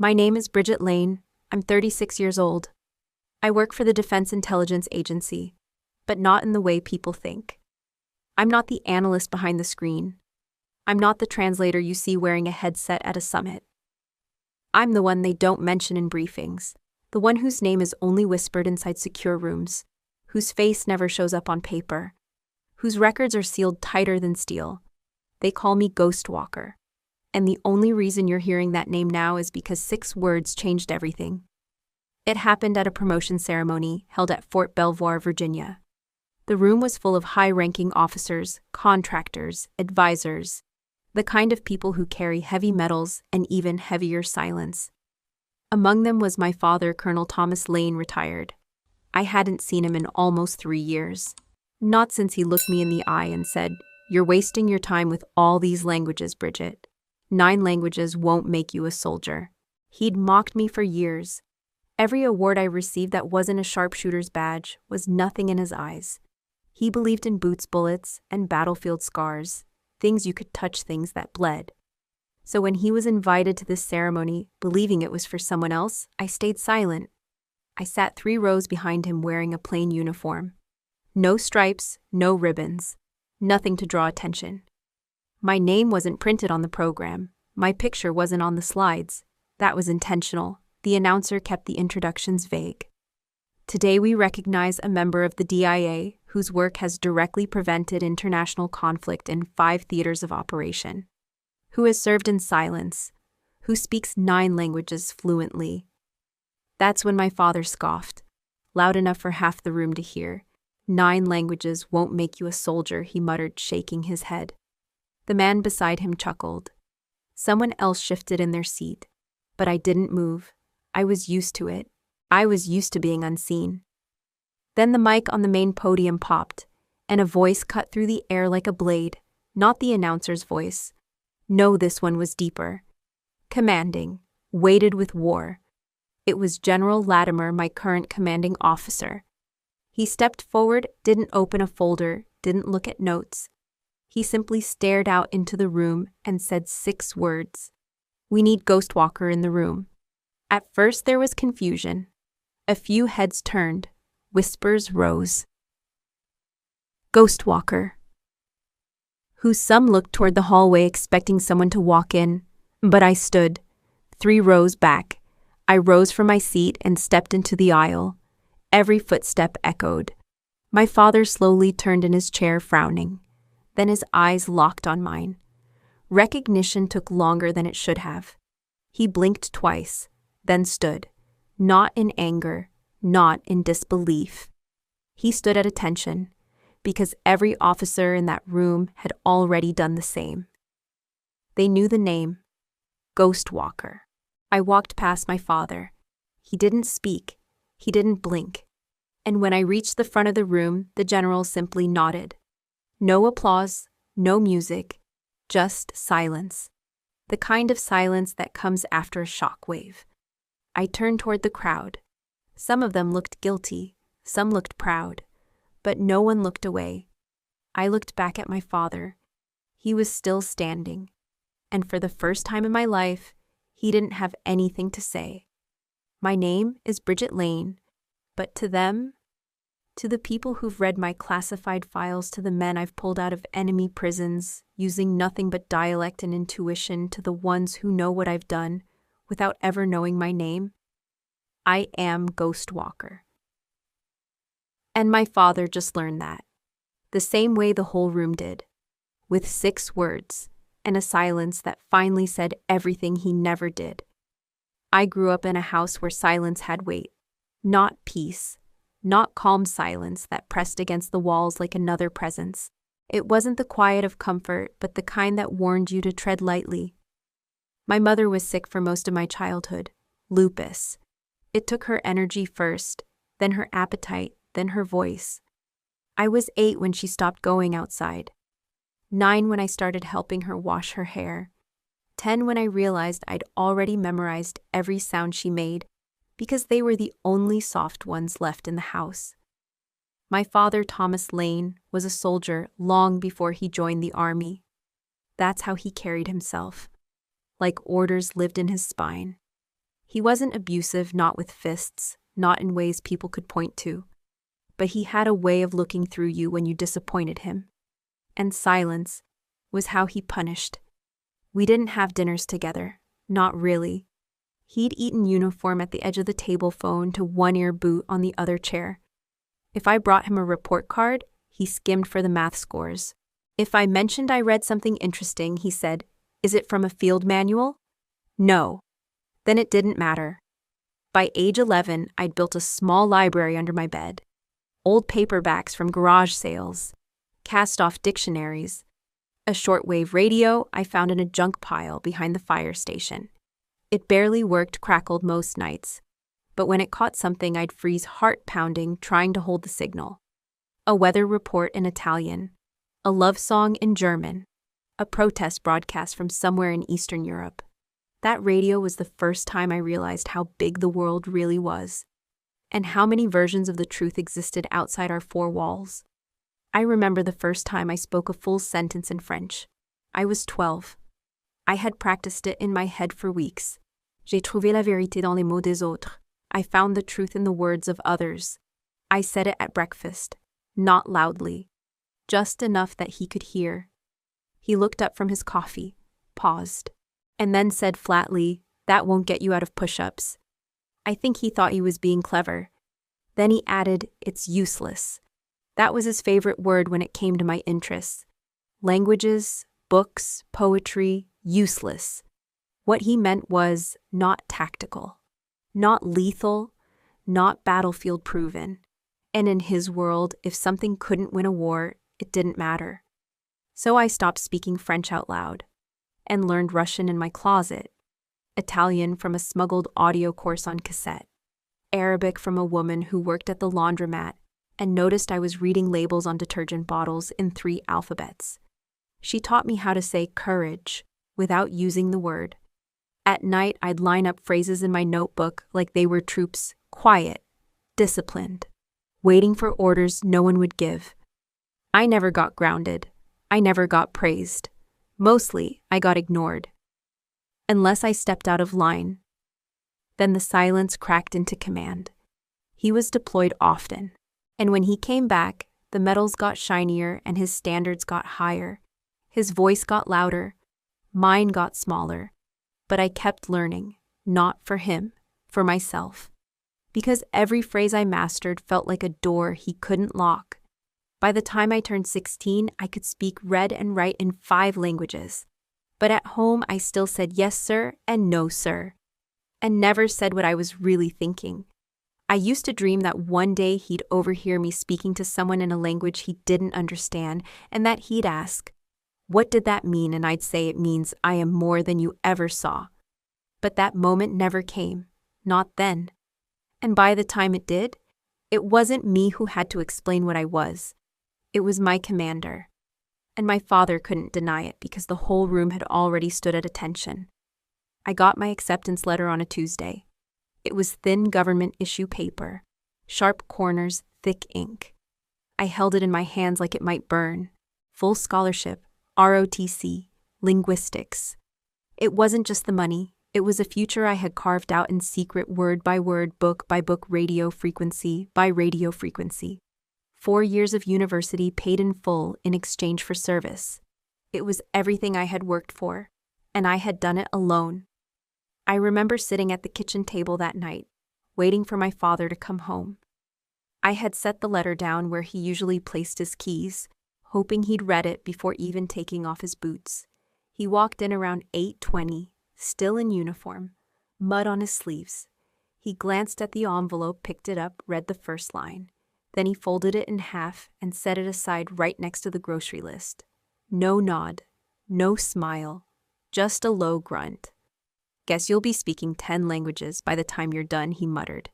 My name is Bridget Lane. I'm 36 years old. I work for the Defense Intelligence Agency, but not in the way people think. I'm not the analyst behind the screen. I'm not the translator you see wearing a headset at a summit. I'm the one they don't mention in briefings, the one whose name is only whispered inside secure rooms, whose face never shows up on paper, whose records are sealed tighter than steel. They call me Ghost Walker. And the only reason you're hearing that name now is because 6 words changed everything. It happened at a promotion ceremony held at Fort Belvoir, Virginia. The room was full of high-ranking officers, contractors, advisors, the kind of people who carry heavy metals and even heavier silence. Among them was my father, Colonel Thomas Lane, retired. I hadn't seen him in almost 3 years. Not since he looked me in the eye and said, "You're wasting your time with all these languages, Bridget. 9 languages won't make you a soldier." He'd mocked me for years. Every award I received that wasn't a sharpshooter's badge was nothing in his eyes. He believed in boots bullets and battlefield scars, things you could touch, things that bled. So when he was invited to this ceremony, believing it was for someone else, I stayed silent. I sat 3 rows behind him wearing a plain uniform. No stripes, no ribbons, nothing to draw attention. My name wasn't printed on the program. My picture wasn't on the slides. That was intentional. The announcer kept the introductions vague. Today we recognize a member of the DIA whose work has directly prevented international conflict in 5 theaters of operation, who has served in silence, who speaks 9 languages fluently. That's when my father scoffed, loud enough for half the room to hear. 9 languages won't make you a soldier, he muttered, shaking his head. The man beside him chuckled. Someone else shifted in their seat, but I didn't move. I was used to it. I was used to being unseen. Then the mic on the main podium popped, and a voice cut through the air like a blade, not the announcer's voice. No, this one was deeper. Commanding, weighted with war. It was General Latimer, my current commanding officer. He stepped forward, didn't open a folder, didn't look at notes. He simply stared out into the room and said 6 words. "We need Ghost Walker in the room." At first there was confusion. A few heads turned. Whispers rose. Ghost Walker. Who some looked toward the hallway expecting someone to walk in, but I stood, 3 rows back. I rose from my seat and stepped into the aisle. Every footstep echoed. My father slowly turned in his chair, frowning. Then his eyes locked on mine. Recognition took longer than it should have. He blinked twice, then stood, not in anger, not in disbelief. He stood at attention, because every officer in that room had already done the same. They knew the name, Ghost Walker. I walked past my father. He didn't speak. He didn't blink. And when I reached the front of the room, the general simply nodded. No applause, no music, just silence. The kind of silence that comes after a shockwave. I turned toward the crowd. Some of them looked guilty, some looked proud, but no one looked away. I looked back at my father. He was still standing, and for the first time in my life, he didn't have anything to say. My name is Bridget Lane, but to them, to the people who've read my classified files, to the men I've pulled out of enemy prisons, using nothing but dialect and intuition, to the ones who know what I've done, without ever knowing my name, I am Ghost Walker. And my father just learned that, the same way the whole room did, with 6 words, and a silence that finally said everything he never did. I grew up in a house where silence had weight, not peace, not calm silence that pressed against the walls like another presence. It wasn't the quiet of comfort, but the kind that warned you to tread lightly. My mother was sick for most of my childhood, lupus. It took her energy first, then her appetite, then her voice. I was 8 when she stopped going outside, 9 when I started helping her wash her hair, 10 when I realized I'd already memorized every sound she made, because they were the only soft ones left in the house. My father, Thomas Lane, was a soldier long before he joined the army. That's how he carried himself, like orders lived in his spine. He wasn't abusive, not with fists, not in ways people could point to. But he had a way of looking through you when you disappointed him. And silence was how he punished. We didn't have dinners together, not really. He'd eat in uniform at the edge of the table, phone to one-ear boot on the other chair. If I brought him a report card, he skimmed for the math scores. If I mentioned I read something interesting, he said, "Is it from a field manual?" No. Then it didn't matter. By age 11, I'd built a small library under my bed. Old paperbacks from garage sales, cast-off dictionaries, a shortwave radio I found in a junk pile behind the fire station. It barely worked, crackled most nights, but when it caught something, I'd freeze, heart pounding, trying to hold the signal. A weather report in Italian, a love song in German, a protest broadcast from somewhere in Eastern Europe. That radio was the first time I realized how big the world really was, and how many versions of the truth existed outside our four walls. I remember the first time I spoke a full sentence in French. I was 12. I had practiced it in my head for weeks. J'ai trouvé la vérité dans les mots des autres. I found the truth in the words of others. I said it at breakfast, not loudly, just enough that he could hear. He looked up from his coffee, paused, and then said flatly, "That won't get you out of push-ups." I think he thought he was being clever. Then he added, "It's useless." That was his favorite word when it came to my interests. Languages, books, poetry, useless. What he meant was not tactical, not lethal, not battlefield proven. And in his world, if something couldn't win a war, it didn't matter. So I stopped speaking French out loud and learned Russian in my closet, Italian from a smuggled audio course on cassette, Arabic from a woman who worked at the laundromat and noticed I was reading labels on detergent bottles in 3 alphabets. She taught me how to say courage without using the word. At night, I'd line up phrases in my notebook like they were troops, quiet, disciplined, waiting for orders no one would give. I never got grounded. I never got praised. Mostly, I got ignored. Unless I stepped out of line. Then the silence cracked into command. He was deployed often, and when he came back, the medals got shinier and his standards got higher. His voice got louder. Mine got smaller. But I kept learning, not for him, for myself. Because every phrase I mastered felt like a door he couldn't lock. By the time I turned 16, I could speak, read, and write in 5 languages. But at home, I still said yes, sir, and no, sir, and never said what I was really thinking. I used to dream that one day he'd overhear me speaking to someone in a language he didn't understand, and that he'd ask, "What did that mean?" And I'd say, "It means I am more than you ever saw." But that moment never came, not then. And by the time it did, it wasn't me who had to explain what I was. It was my commander. And my father couldn't deny it because the whole room had already stood at attention. I got my acceptance letter on a Tuesday. It was thin government issue paper, sharp corners, thick ink. I held it in my hands like it might burn. Full scholarship, ROTC, linguistics. It wasn't just the money. It was a future I had carved out in secret, word by word, book by book, radio frequency by radio frequency. 4 years of university paid in full in exchange for service. It was everything I had worked for, and I had done it alone. I remember sitting at the kitchen table that night, waiting for my father to come home. I had set the letter down where he usually placed his keys, hoping he'd read it before even taking off his boots. He walked in around 8:20, still in uniform, mud on his sleeves. He glanced at the envelope, picked it up, read the first line. Then he folded it in half and set it aside right next to the grocery list. No nod, no smile, just a low grunt. "Guess you'll be speaking 10 languages by the time you're done," he muttered.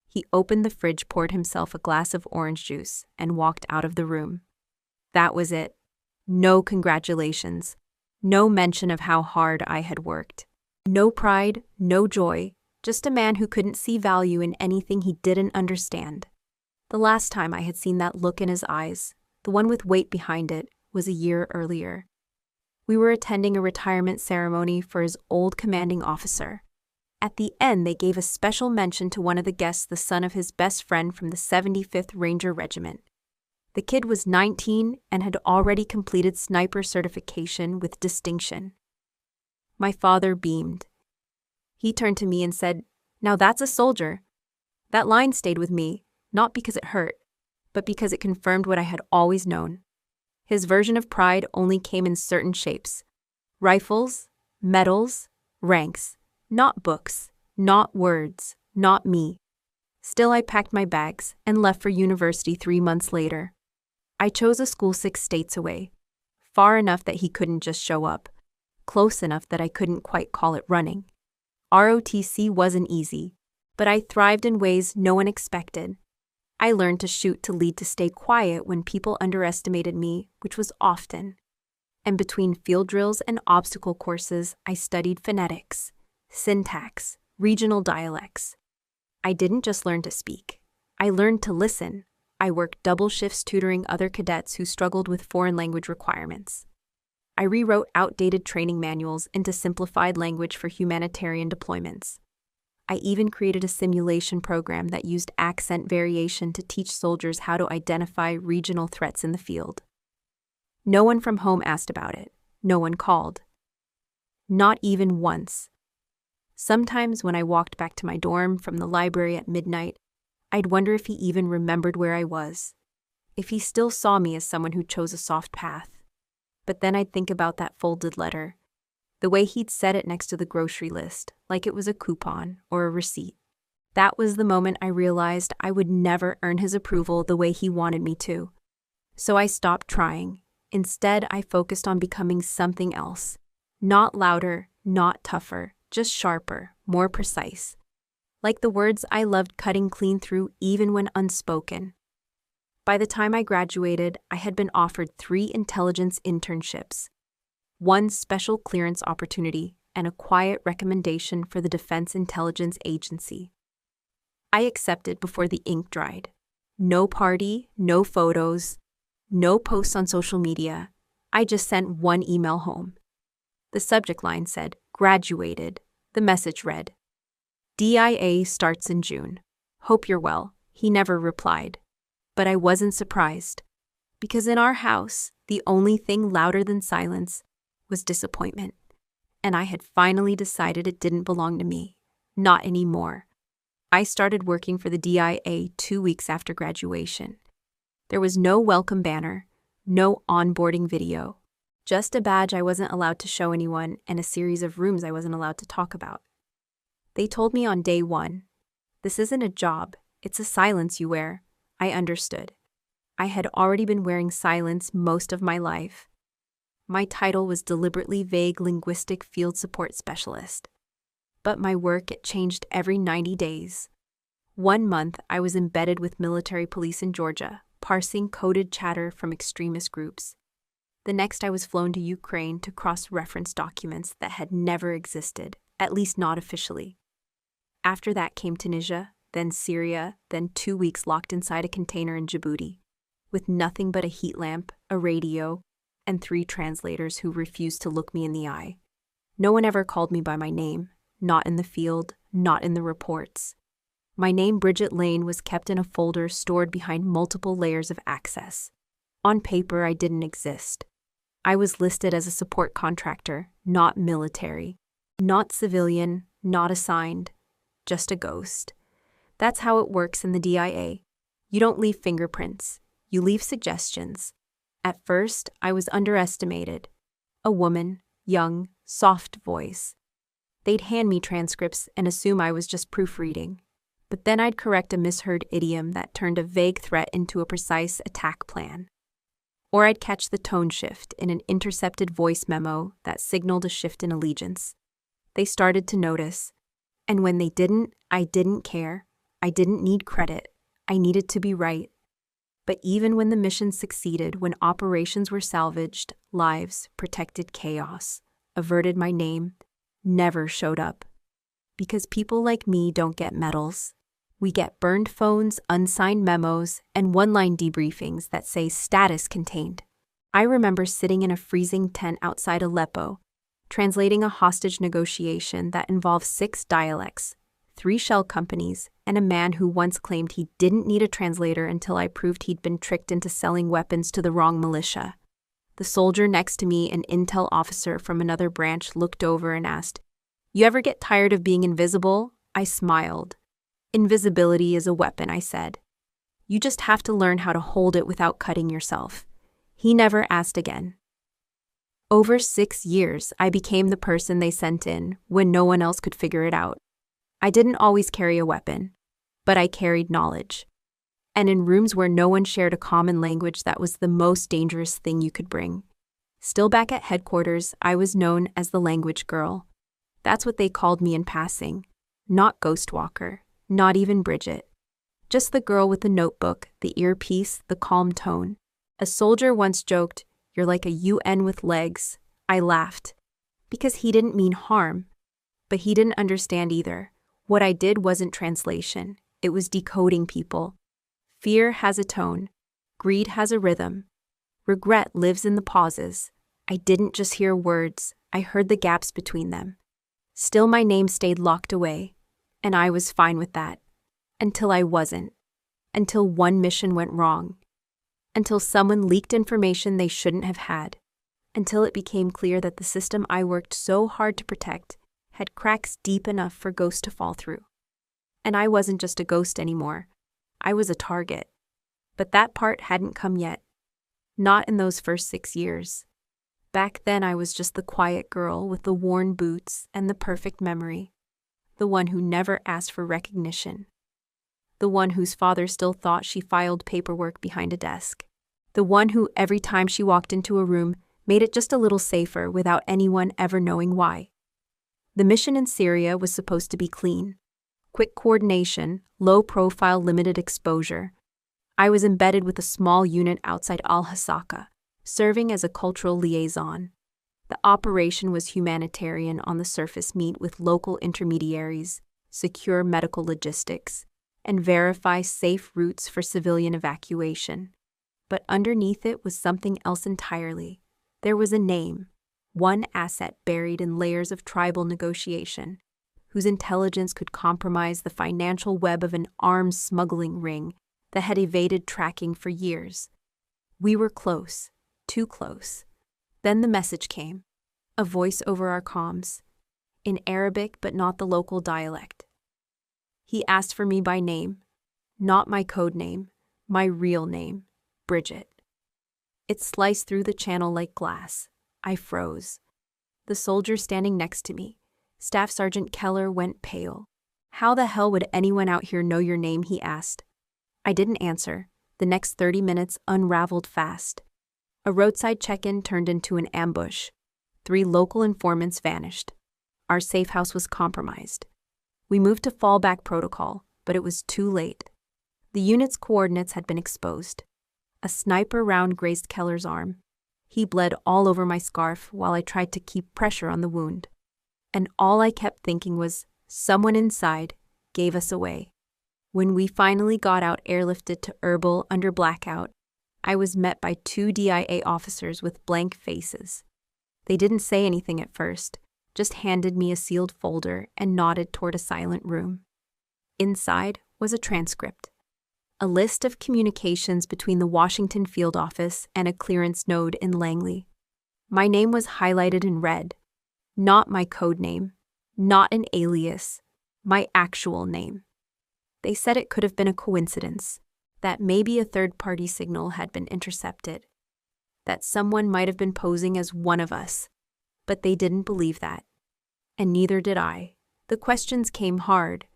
He opened the fridge, poured himself a glass of orange juice, and walked out of the room. That was it. No congratulations. No mention of how hard I had worked. No pride, no joy, just a man who couldn't see value in anything he didn't understand. The last time I had seen that look in his eyes, the one with weight behind it, was a year earlier. We were attending a retirement ceremony for his old commanding officer. At the end, they gave a special mention to one of the guests, the son of his best friend from the 75th Ranger Regiment. The kid was 19 and had already completed sniper certification with distinction. My father beamed. He turned to me and said, "Now that's a soldier." That line stayed with me, not because it hurt, but because it confirmed what I had always known. His version of pride only came in certain shapes: rifles, medals, ranks, not books, not words, not me. Still, I packed my bags and left for university 3 months later. I chose a school 6 states away, far enough that he couldn't just show up, close enough that I couldn't quite call it running. ROTC wasn't easy, but I thrived in ways no one expected. I learned to shoot to lead to stay quiet when people underestimated me, which was often. And between field drills and obstacle courses, I studied phonetics, syntax, regional dialects. I didn't just learn to speak. I learned to listen. I worked double shifts tutoring other cadets who struggled with foreign language requirements. I rewrote outdated training manuals into simplified language for humanitarian deployments. I even created a simulation program that used accent variation to teach soldiers how to identify regional threats in the field. No one from home asked about it. No one called. Not even once. Sometimes when I walked back to my dorm from the library at midnight, I'd wonder if he even remembered where I was, if he still saw me as someone who chose a soft path. But then I'd think about that folded letter, the way he'd set it next to the grocery list, like it was a coupon or a receipt. That was the moment I realized I would never earn his approval the way he wanted me to. So I stopped trying. Instead, I focused on becoming something else. Not louder, not tougher, just sharper, more precise. Like the words I loved cutting clean through even when unspoken. By the time I graduated, I had been offered 3 intelligence internships, 1 special clearance opportunity, and a quiet recommendation for the Defense Intelligence Agency. I accepted before the ink dried. No party, no photos, no posts on social media. I just sent 1 email home. The subject line said, "Graduated." The message read, "DIA starts in June. Hope you're well." He never replied. But I wasn't surprised, because in our house, the only thing louder than silence was disappointment. And I had finally decided it didn't belong to me. Not anymore. I started working for the DIA 2 weeks after graduation. There was no welcome banner, no onboarding video, just a badge I wasn't allowed to show anyone and a series of rooms I wasn't allowed to talk about. They told me on day 1, "This isn't a job, it's a silence you wear." I understood. I had already been wearing silence most of my life. My title was deliberately vague linguistic field support specialist. But my work, it changed every 90 days. 1 month, I was embedded with military police in Georgia, parsing coded chatter from extremist groups. The next, I was flown to Ukraine to cross-reference documents that had never existed, at least not officially. After that came Tunisia, then Syria, then 2 weeks locked inside a container in Djibouti, with nothing but a heat lamp, a radio, and 3 translators who refused to look me in the eye. No one ever called me by my name, not in the field, not in the reports. My name, Bridget Lane, was kept in a folder stored behind multiple layers of access. On paper, I didn't exist. I was listed as a support contractor, not military, not civilian, not assigned, just a ghost. That's how it works in the DIA. You don't leave fingerprints, you leave suggestions. At first, I was underestimated. A woman, young, soft voice. They'd hand me transcripts and assume I was just proofreading. But then I'd correct a misheard idiom that turned a vague threat into a precise attack plan. Or I'd catch the tone shift in an intercepted voice memo that signaled a shift in allegiance. They started to notice. And when they didn't, I didn't care. I didn't need credit. I needed to be right. But even when the mission succeeded, when operations were salvaged, lives, protected chaos, averted my name, never showed up. Because people like me don't get medals. We get burned phones, unsigned memos, and one-line debriefings that say status contained. I remember sitting in a freezing tent outside Aleppo, translating a hostage negotiation that involved 6 dialects, 3 shell companies, and a man who once claimed he didn't need a translator until I proved he'd been tricked into selling weapons to the wrong militia. The soldier next to me, an intel officer from another branch, looked over and asked, "You ever get tired of being invisible?" I smiled. "Invisibility is a weapon," I said. "You just have to learn how to hold it without cutting yourself." He never asked again. Over 6 years, I became the person they sent in when no one else could figure it out. I didn't always carry a weapon, but I carried knowledge. And in rooms where no one shared a common language, that was the most dangerous thing you could bring. Still back at headquarters, I was known as the language girl. That's what they called me in passing. Not Ghostwalker, not even Bridget. Just the girl with the notebook, the earpiece, the calm tone. A soldier once joked, "You're like a UN with legs." I laughed. Because he didn't mean harm. But he didn't understand either. What I did wasn't translation. It was decoding people. Fear has a tone. Greed has a rhythm. Regret lives in the pauses. I didn't just hear words. I heard the gaps between them. Still, my name stayed locked away. And I was fine with that. Until I wasn't. Until one mission went wrong. Until someone leaked information they shouldn't have had. Until it became clear that the system I worked so hard to protect had cracks deep enough for ghosts to fall through. And I wasn't just a ghost anymore. I was a target. But that part hadn't come yet. Not in those first 6 years. Back then I was just the quiet girl with the worn boots and the perfect memory. The one who never asked for recognition. The one whose father still thought she filed paperwork behind a desk. The one who, every time she walked into a room, made it just a little safer without anyone ever knowing why. The mission in Syria was supposed to be clean. Quick coordination, low profile, limited exposure. I was embedded with a small unit outside Al-Hasaka, serving as a cultural liaison. The operation was humanitarian on the surface, meet with local intermediaries, secure medical logistics, and verify safe routes for civilian evacuation. But underneath it was something else entirely. There was a name, one asset buried in layers of tribal negotiation, whose intelligence could compromise the financial web of an arms smuggling ring that had evaded tracking for years. We were close, too close. Then the message came, a voice over our comms, in Arabic but not the local dialect. He asked for me by name, not my code name, my real name, Bridget. It sliced through the channel like glass. I froze. The soldier standing next to me, Staff Sergeant Keller, went pale. "How the hell would anyone out here know your name?" he asked. I didn't answer. The next 30 minutes unraveled fast. A roadside check-in turned into an ambush. 3 local informants vanished. Our safe house was compromised. We moved to fallback protocol, but it was too late. The unit's coordinates had been exposed. A sniper round grazed Keller's arm. He bled all over my scarf while I tried to keep pressure on the wound. And all I kept thinking was, someone inside gave us away. When we finally got out, airlifted to Erbil under blackout, I was met by 2 DIA officers with blank faces. They didn't say anything at first, just handed me a sealed folder and nodded toward a silent room. Inside was a transcript. A list of communications between the Washington field office and a clearance node in Langley. My name was highlighted in red. Not my code name, not an alias, my actual name. They said it could have been a coincidence, that maybe a third-party signal had been intercepted, that someone might have been posing as one of us, but they didn't believe that. And neither did I. The questions came hard.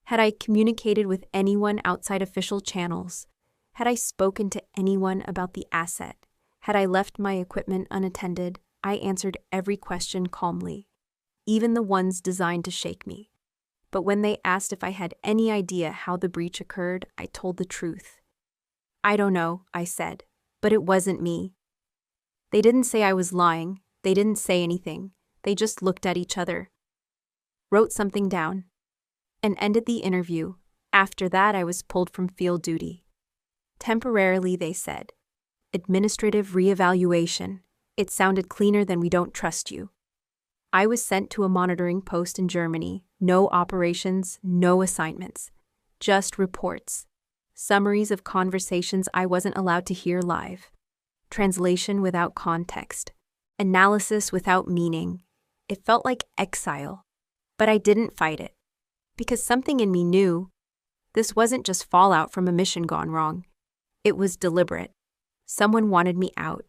Had I communicated with anyone outside official channels? Had I spoken to anyone about the asset? Had I left my equipment unattended? I answered every question calmly, even the ones designed to shake me. But when they asked if I had any idea how the breach occurred, I told the truth. "I don't know," I said, "but it wasn't me." They didn't say I was lying. They didn't say anything. They just looked at each other, wrote something down, and ended the interview. After that, I was pulled from field duty. Temporarily, they said. Administrative reevaluation. It sounded cleaner than "we don't trust you." I was sent to a monitoring post in Germany. No operations, no assignments. Just reports. Summaries of conversations I wasn't allowed to hear live. Translation without context. Analysis without meaning. It felt like exile. But I didn't fight it. Because something in me knew this wasn't just fallout from a mission gone wrong. It was deliberate. Someone wanted me out.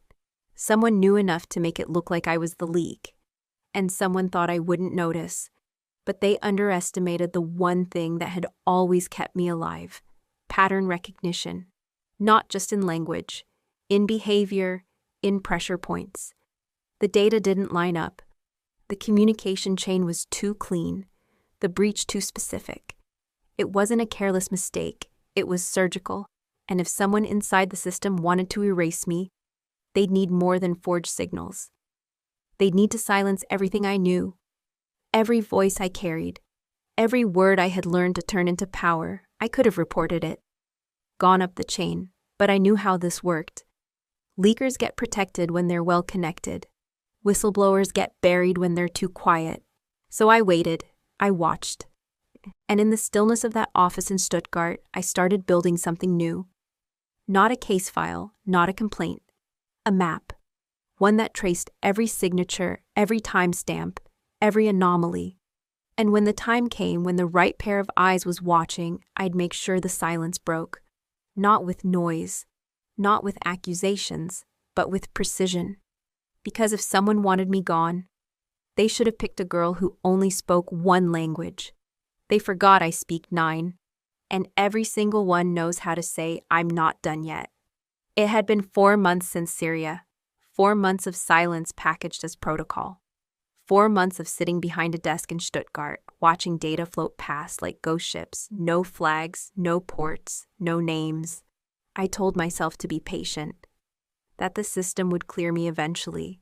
Someone knew enough to make it look like I was the leak. And someone thought I wouldn't notice. But they underestimated the one thing that had always kept me alive: pattern recognition. Not just in language, in behavior, in pressure points. The data didn't line up. The communication chain was too clean, the breach too specific. It wasn't a careless mistake, it was surgical, and if someone inside the system wanted to erase me, they'd need more than forged signals. They'd need to silence everything I knew, every voice I carried, every word I had learned to turn into power. I could have reported it, gone up the chain, but I knew how this worked. Leakers get protected when they're well connected. Whistleblowers get buried when they're too quiet. So I waited, I watched. And in the stillness of that office in Stuttgart, I started building something new. Not a case file, not a complaint. A map. One that traced every signature, every timestamp, every anomaly. And when the time came, when the right pair of eyes was watching, I'd make sure the silence broke. Not with noise, not with accusations, but with precision. Because if someone wanted me gone, they should have picked a girl who only spoke one language. They forgot I speak 9, and every single one knows how to say, "I'm not done yet." It had been 4 months since Syria, 4 months of silence packaged as protocol, 4 months of sitting behind a desk in Stuttgart, watching data float past like ghost ships, no flags, no ports, no names. I told myself to be patient, that the system would clear me eventually,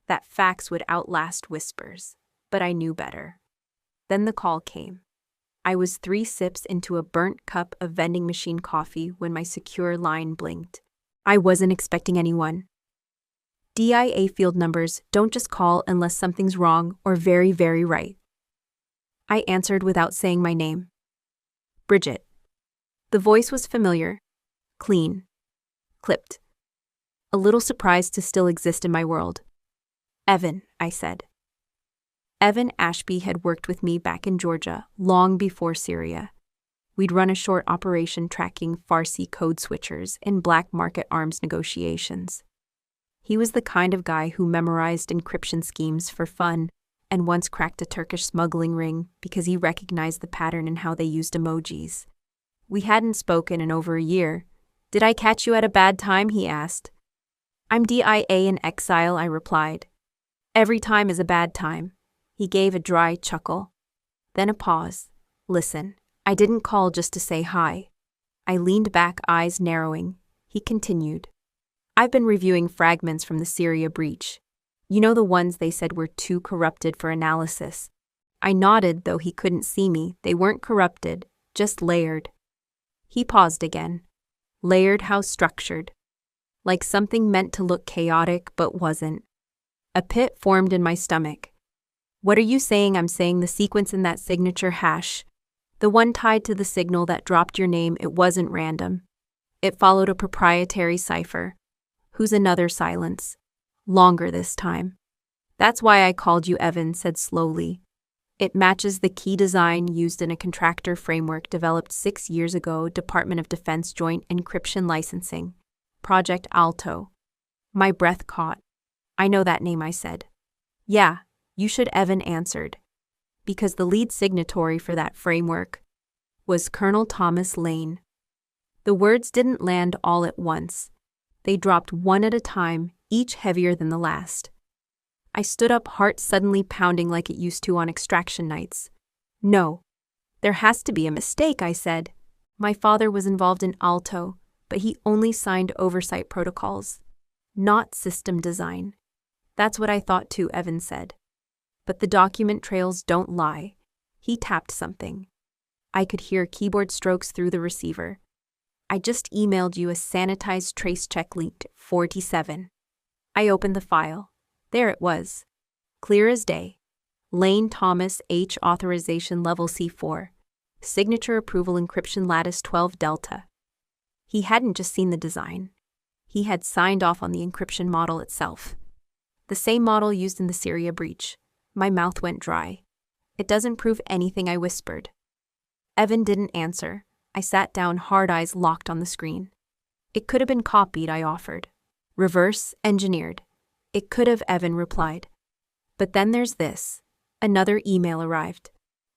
that facts would outlast whispers, but I knew better. Then the call came. I was 3 sips into a burnt cup of vending machine coffee when my secure line blinked. I wasn't expecting anyone. DIA field numbers don't just call unless something's wrong or very, very right. I answered without saying my name. Bridget. The voice was familiar, clean, clipped. A little surprised to still exist in my world. Evan, I said. Evan Ashby had worked with me back in Georgia long before Syria. We'd run a short operation tracking Farsi code switchers in black market arms negotiations. He was the kind of guy who memorized encryption schemes for fun and once cracked a Turkish smuggling ring because he recognized the pattern in how they used emojis. We hadn't spoken in over a year. "Did I catch you at a bad time?" he asked. "I'm DIA in exile," I replied. "Every time is a bad time." He gave a dry chuckle. Then a pause. "Listen, I didn't call just to say hi." I leaned back, eyes narrowing. He continued. "I've been reviewing fragments from the Syria breach. You know, the ones they said were too corrupted for analysis." I nodded, though he couldn't see me. They weren't corrupted, just layered. He paused again. Layered how structured. Like something meant to look chaotic but wasn't. A pit formed in my stomach. "What are you saying?" "I'm saying the sequence in that signature hash, the one tied to the signal that dropped your name, it wasn't random. It followed a proprietary cipher. Who's another silence. Longer this time. That's why I called you," Evan said slowly. "It matches the key design used in a contractor framework developed 6 years ago, Department of Defense Joint Encryption Licensing, Project Alto." My breath caught. "I know that name," I said. "Yeah, you should," Evan answered. "Because the lead signatory for that framework was Colonel Thomas Lane." The words didn't land all at once. They dropped one at a time, each heavier than the last. I stood up, heart suddenly pounding like it used to on extraction nights. "No, there has to be a mistake," I said. "My father was involved in Alto, but he only signed oversight protocols, not system design." "That's what I thought too," Evan said. "But the document trails don't lie." He tapped something. I could hear keyboard strokes through the receiver. "I just emailed you a sanitized trace check linked 47. I opened the file. There it was. Clear as day. Lane Thomas H. Authorization Level C4. Signature Approval Encryption Lattice 12 Delta. He hadn't just seen the design. He had signed off on the encryption model itself. The same model used in the Syria breach. My mouth went dry. It doesn't prove anything, I whispered. Evan didn't answer. I sat down, hard eyes locked on the screen. It could have been copied, I offered. Reverse engineered. It could have, Evan replied. But then there's this. Another email arrived.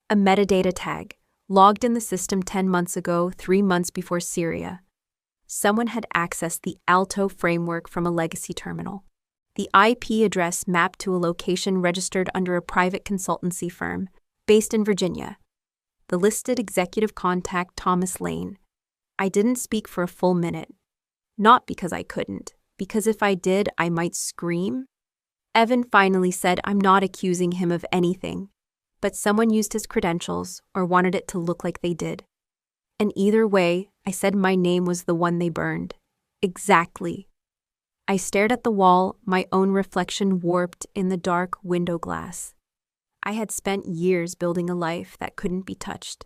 A metadata tag, logged in the system 10 months ago, 3 months before Syria. Someone had accessed the Alto framework from a legacy terminal. The IP address mapped to a location registered under a private consultancy firm, based in Virginia. The listed executive contact, Thomas Lane. I didn't speak for a full minute. Not because I couldn't, because if I did, I might scream. Evan finally said, I'm not accusing him of anything, but someone used his credentials or wanted it to look like they did. And either way, I said my name was the one they burned. Exactly. I stared at the wall, my own reflection warped in the dark window glass. I had spent years building a life that couldn't be touched.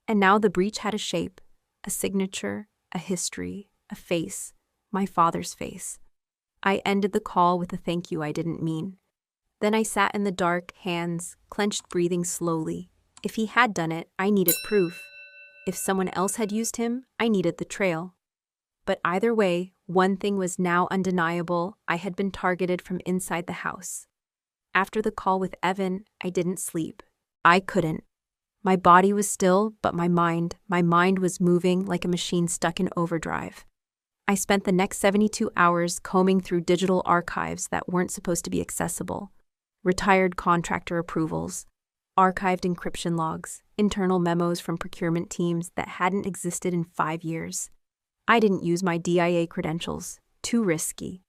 And now the breach had a shape, a signature, a history, a face, my father's face. I ended the call with a thank you I didn't mean. Then I sat in the dark, hands, clenched, breathing slowly. If he had done it, I needed proof. If someone else had used him, I needed the trail. But either way, one thing was now undeniable: I had been targeted from inside the house. After the call with Evan, I didn't sleep. I couldn't. My body was still, but my mind was moving like a machine stuck in overdrive. I spent the next 72 hours combing through digital archives that weren't supposed to be accessible. Retired contractor approvals, archived encryption logs, internal memos from procurement teams that hadn't existed in 5 years. I didn't use my DIA credentials. Too risky.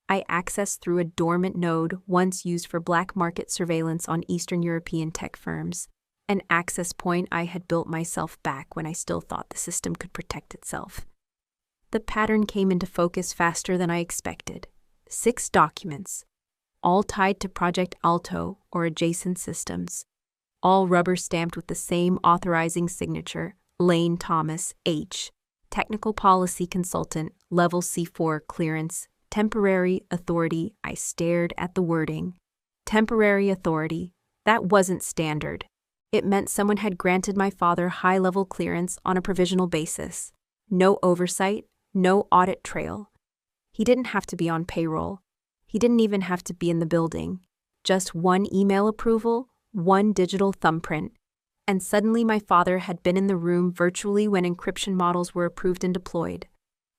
I accessed through a dormant node once used for black market surveillance on Eastern European tech firms, an access point I had built myself back when I still thought the system could protect itself. The pattern came into focus faster than I expected. 6 documents, all tied to Project Alto or adjacent systems, all rubber-stamped with the same authorizing signature, Lane Thomas H., Technical Policy Consultant, Level C4 Clearance, Temporary Authority. I stared at the wording. Temporary Authority. That wasn't standard. It meant someone had granted my father high-level clearance on a provisional basis. No oversight, no audit trail. He didn't have to be on payroll. He didn't even have to be in the building. Just one email approval, one digital thumbprint. And suddenly my father had been in the room virtually when encryption models were approved and deployed.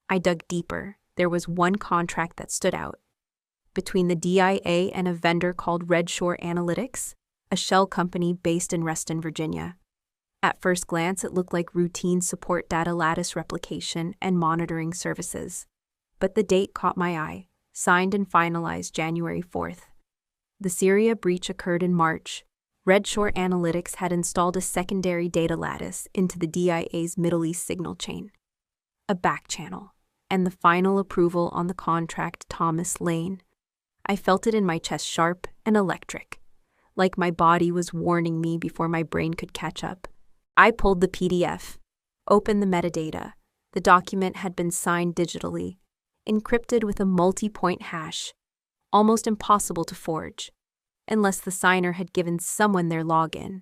I dug deeper. There was one contract that stood out. Between the DIA and a vendor called Redshore Analytics, a shell company based in Reston, Virginia. At first glance, it looked like routine support data lattice replication and monitoring services. But the date caught my eye, signed and finalized January 4th. The Syria breach occurred in March. Redshore Analytics had installed a secondary data lattice into the DIA's Middle East signal chain. A back channel, and the final approval on the contract, Thomas Lane. I felt it in my chest, sharp and electric, like my body was warning me before my brain could catch up. I pulled the PDF, opened the metadata. The document had been signed digitally, encrypted with a multi-point hash, almost impossible to forge, unless the signer had given someone their login,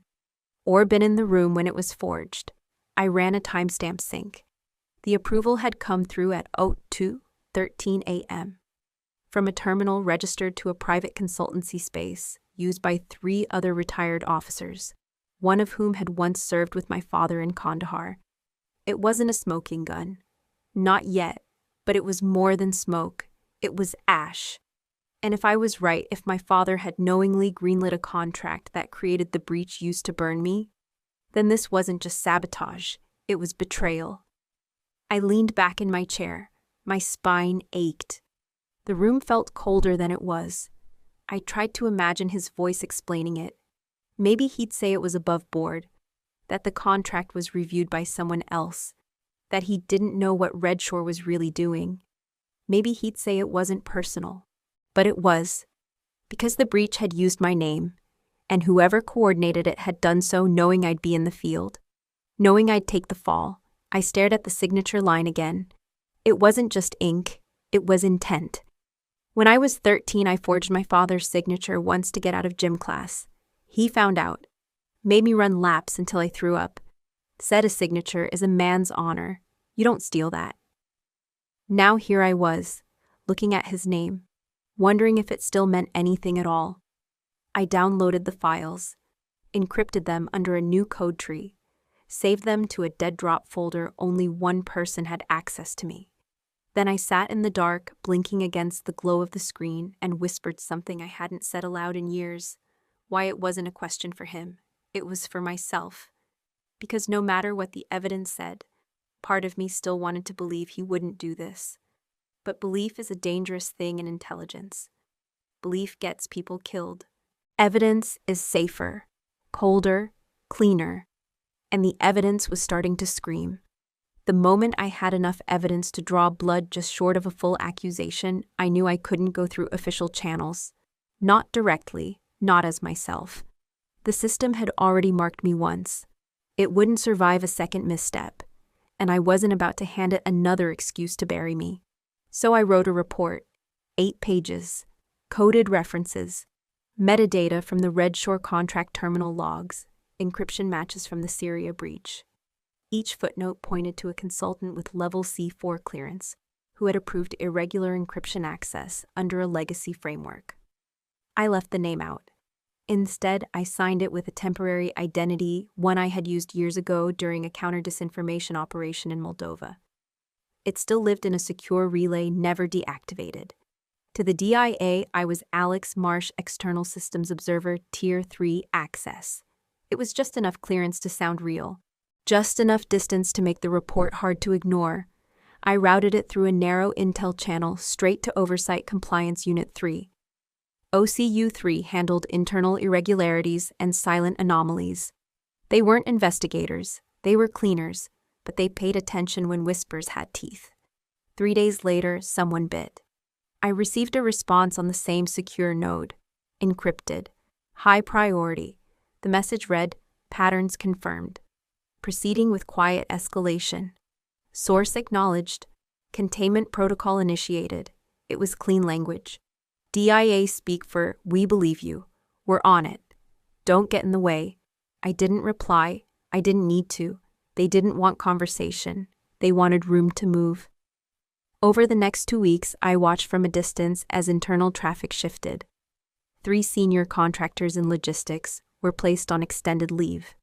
or been in the room when it was forged. I ran a timestamp sync. The approval had come through at 02:13 a.m. from a terminal registered to a private consultancy space used by 3 other retired officers, one of whom had once served with my father in Kandahar. It wasn't a smoking gun. Not yet, but it was more than smoke. It was ash. And if I was right, if my father had knowingly greenlit a contract that created the breach used to burn me, then this wasn't just sabotage, it was betrayal. I leaned back in my chair. My spine ached. The room felt colder than it was. I tried to imagine his voice explaining it. Maybe he'd say it was above board, that the contract was reviewed by someone else, that he didn't know what Redshore was really doing. Maybe he'd say it wasn't personal. But it was. Because the breach had used my name, and whoever coordinated it had done so knowing I'd be in the field. Knowing I'd take the fall, I stared at the signature line again. It wasn't just ink, it was intent. When I was 13, I forged my father's signature once to get out of gym class. He found out, made me run laps until I threw up. Said a signature is a man's honor. You don't steal that. Now here I was, looking at his name, wondering if it still meant anything at all. I downloaded the files, encrypted them under a new code tree, saved them to a dead drop folder only one person had access to me. Then I sat in the dark, blinking against the glow of the screen, and whispered something I hadn't said aloud in years. Why it wasn't a question for him. It was for myself. Because no matter what the evidence said, part of me still wanted to believe he wouldn't do this. But belief is a dangerous thing in intelligence. Belief gets people killed. Evidence is safer, colder, cleaner. And the evidence was starting to scream. The moment I had enough evidence to draw blood just short of a full accusation, I knew I couldn't go through official channels. Not directly, not as myself. The system had already marked me once. It wouldn't survive a second misstep, and I wasn't about to hand it another excuse to bury me. So I wrote a report, 8 pages, coded references, metadata from the Red Shore contract terminal logs, encryption matches from the Syria breach. Each footnote pointed to a consultant with level C4 clearance who had approved irregular encryption access under a legacy framework. I left the name out. Instead, I signed it with a temporary identity, one I had used years ago during a counter-disinformation operation in Moldova. It still lived in a secure relay never deactivated. To the DIA, I was Alex Marsh, External Systems Observer, Tier 3 Access. It was just enough clearance to sound real. Just enough distance to make the report hard to ignore. I routed it through a narrow intel channel straight to Oversight Compliance Unit 3. OCU-3 handled internal irregularities and silent anomalies. They weren't investigators, they were cleaners, but they paid attention when whispers had teeth. 3 days later, someone bit. I received a response on the same secure node. Encrypted. High priority. The message read, "Patterns confirmed." Proceeding with quiet escalation. Source acknowledged. Containment protocol initiated. It was clean language. DIA speak for, "We believe you. We're on it. Don't get in the way." I didn't reply. I didn't need to. They didn't want conversation. They wanted room to move. Over the next 2 weeks, I watched from a distance as internal traffic shifted. 3 senior contractors in logistics were placed on extended leave.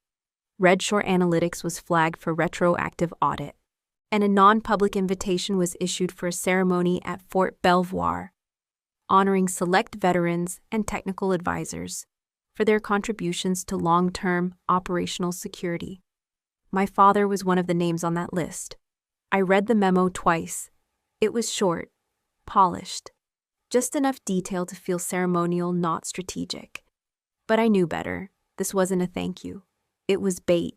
Red Shore Analytics was flagged for retroactive audit, and a non-public invitation was issued for a ceremony at Fort Belvoir, honoring select veterans and technical advisors for their contributions to long-term operational security. My father was one of the names on that list. I read the memo twice. It was short, polished, just enough detail to feel ceremonial, not strategic. But I knew better. This wasn't a thank you. It was bait.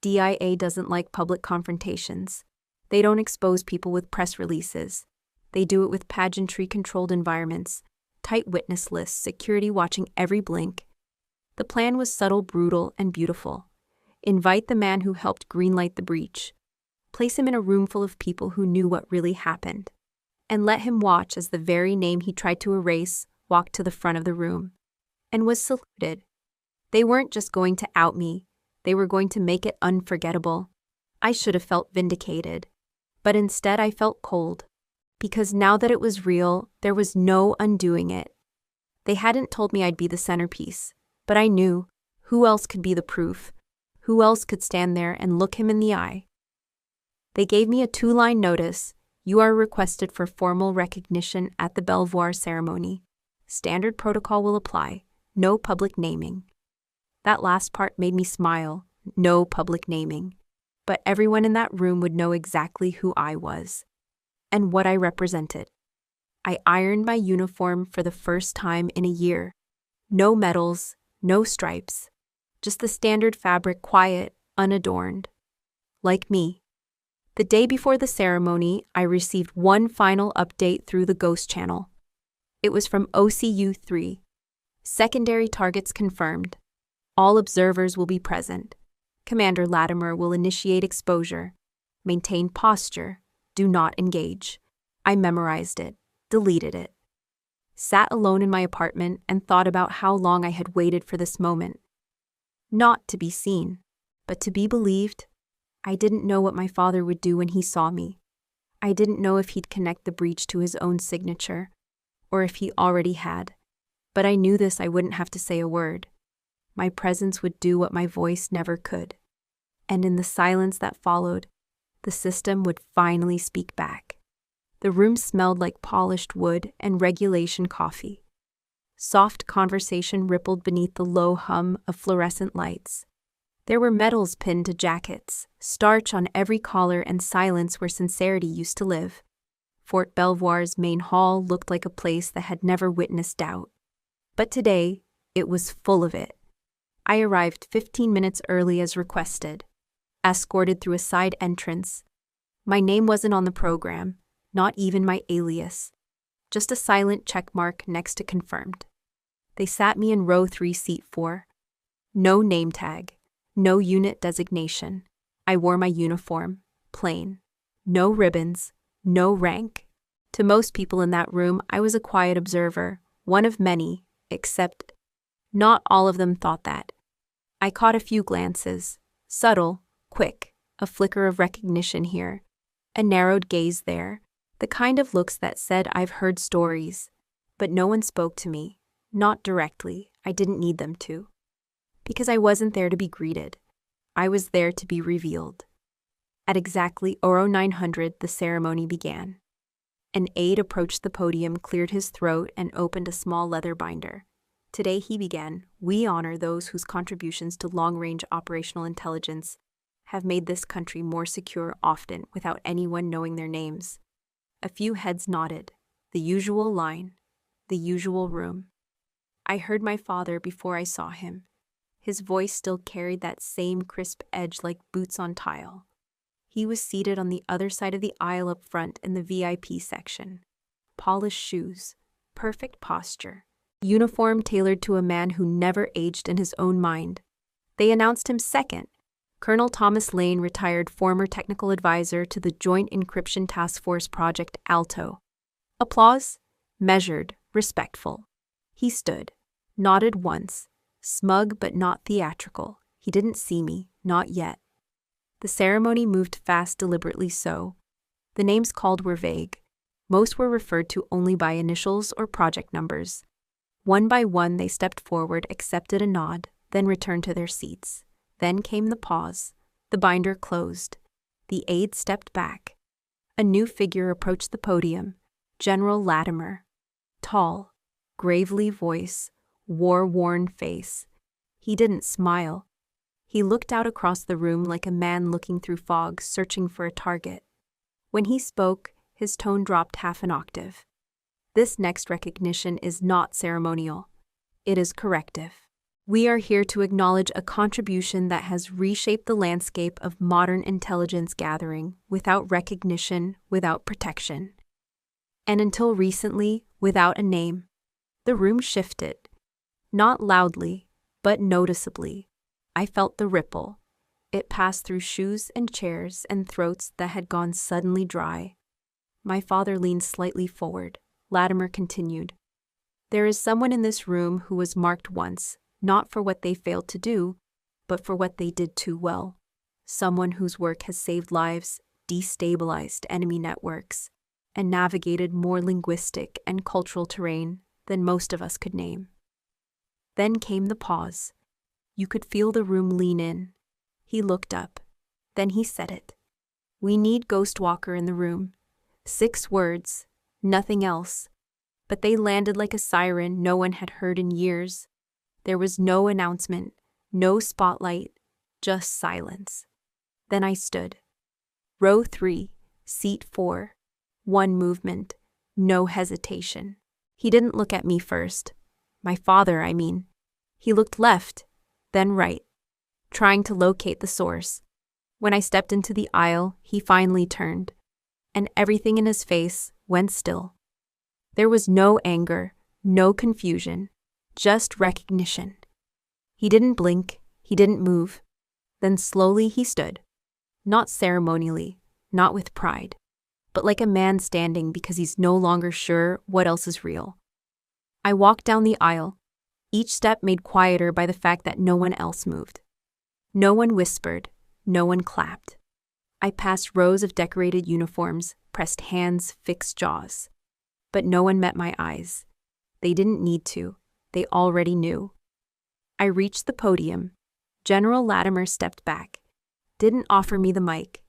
DIA doesn't like public confrontations. They don't expose people with press releases. They do it with pageantry-controlled environments, tight witness lists, security watching every blink. The plan was subtle, brutal, and beautiful. Invite the man who helped greenlight the breach. Place him in a room full of people who knew what really happened. And let him watch as the very name he tried to erase walked to the front of the room. And was saluted. They weren't just going to out me. They were going to make it unforgettable. I should have felt vindicated. But instead I felt cold. Because now that it was real, there was no undoing it. They hadn't told me I'd be the centerpiece. But I knew. Who else could be the proof? Who else could stand there and look him in the eye? They gave me a 2-line notice. You are requested for formal recognition at the Belvoir ceremony. Standard protocol will apply. No public naming. That last part made me smile. No public naming. But everyone in that room would know exactly who I was and what I represented. I ironed my uniform for the first time in a year. No medals, no stripes. Just the standard fabric, quiet, unadorned. Like me. The day before the ceremony, I received one final update through the Ghost channel. It was from OCU-3. Secondary targets confirmed. All observers will be present. Commander Latimer will initiate exposure. Maintain posture. Do not engage. I memorized it, deleted it. Sat alone in my apartment and thought about how long I had waited for this moment. Not to be seen, but to be believed. I didn't know what my father would do when he saw me. I didn't know if he'd connect the breach to his own signature, or if he already had. But I knew this, I wouldn't have to say a word. My presence would do what my voice never could. And in the silence that followed, the system would finally speak back. The room smelled like polished wood and regulation coffee. Soft conversation rippled beneath the low hum of fluorescent lights. There were medals pinned to jackets, starch on every collar, and silence where sincerity used to live. Fort Belvoir's main hall looked like a place that had never witnessed doubt. But today, it was full of it. I arrived 15 minutes early as requested, escorted through a side entrance. My name wasn't on the program, not even my alias, just a silent checkmark next to confirmed. They sat me in row 3, seat 4. No name tag, no unit designation. I wore my uniform, plain. No ribbons, no rank. To most people in that room, I was a quiet observer, one of many, except not all of them thought that. I caught a few glances, subtle, quick, a flicker of recognition here, a narrowed gaze there, the kind of looks that said I've heard stories, but no one spoke to me, not directly. I didn't need them to. Because I wasn't there to be greeted. I was there to be revealed. At exactly 0900, the ceremony began. An aide approached the podium, cleared his throat, and opened a small leather binder. Today, he began, we honor those whose contributions to long-range operational intelligence have made this country more secure, often without anyone knowing their names. A few heads nodded. The usual line. The usual room. I heard my father before I saw him. His voice still carried that same crisp edge like boots on tile. He was seated on the other side of the aisle up front in the VIP section. Polished shoes, perfect posture, uniform tailored to a man who never aged in his own mind. They announced him second, Colonel Thomas Lane, retired former technical advisor to the Joint Encryption Task Force Project ALTO. Applause? Measured, respectful. He stood, nodded once, smug but not theatrical. He didn't see me, not yet. The ceremony moved fast, deliberately so. The names called were vague. Most were referred to only by initials or project numbers. One by one they stepped forward, accepted a nod, then returned to their seats. Then came the pause. The binder closed. The aide stepped back. A new figure approached the podium, General Latimer. Tall, gravely voice, war-worn face. He didn't smile. He looked out across the room like a man looking through fog, searching for a target. When he spoke, his tone dropped half an octave. This next recognition is not ceremonial. It is corrective. We are here to acknowledge a contribution that has reshaped the landscape of modern intelligence gathering, without recognition, without protection. And until recently, without a name. The room shifted. Not loudly, but noticeably. I felt the ripple. It passed through shoes and chairs and throats that had gone suddenly dry. My father leaned slightly forward. Latimer continued. There is someone in this room who was marked once, not for what they failed to do, but for what they did too well. Someone whose work has saved lives, destabilized enemy networks, and navigated more linguistic and cultural terrain than most of us could name. Then came the pause. You could feel the room lean in. He looked up. Then he said it. We need Ghostwalker in the room. 6 words, nothing else. But they landed like a siren no one had heard in years. There was no announcement, no spotlight, just silence. Then I stood. Row 3, seat 4. One movement, no hesitation. He didn't look at me first. My father, I mean. He looked left, then right, trying to locate the source. When I stepped into the aisle, he finally turned, and everything in his face went still. There was no anger, no confusion, Just recognition. He didn't blink, he didn't move. Then slowly he stood. Not ceremonially, not with pride, but like a man standing because he's no longer sure what else is real. I walked down the aisle, each step made quieter by the fact that no one else moved. No one whispered, no one clapped. I passed rows of decorated uniforms, pressed hands, fixed jaws. But no one met my eyes. They didn't need to. They already knew. I reached the podium. General Latimer stepped back. Didn't offer me the mic.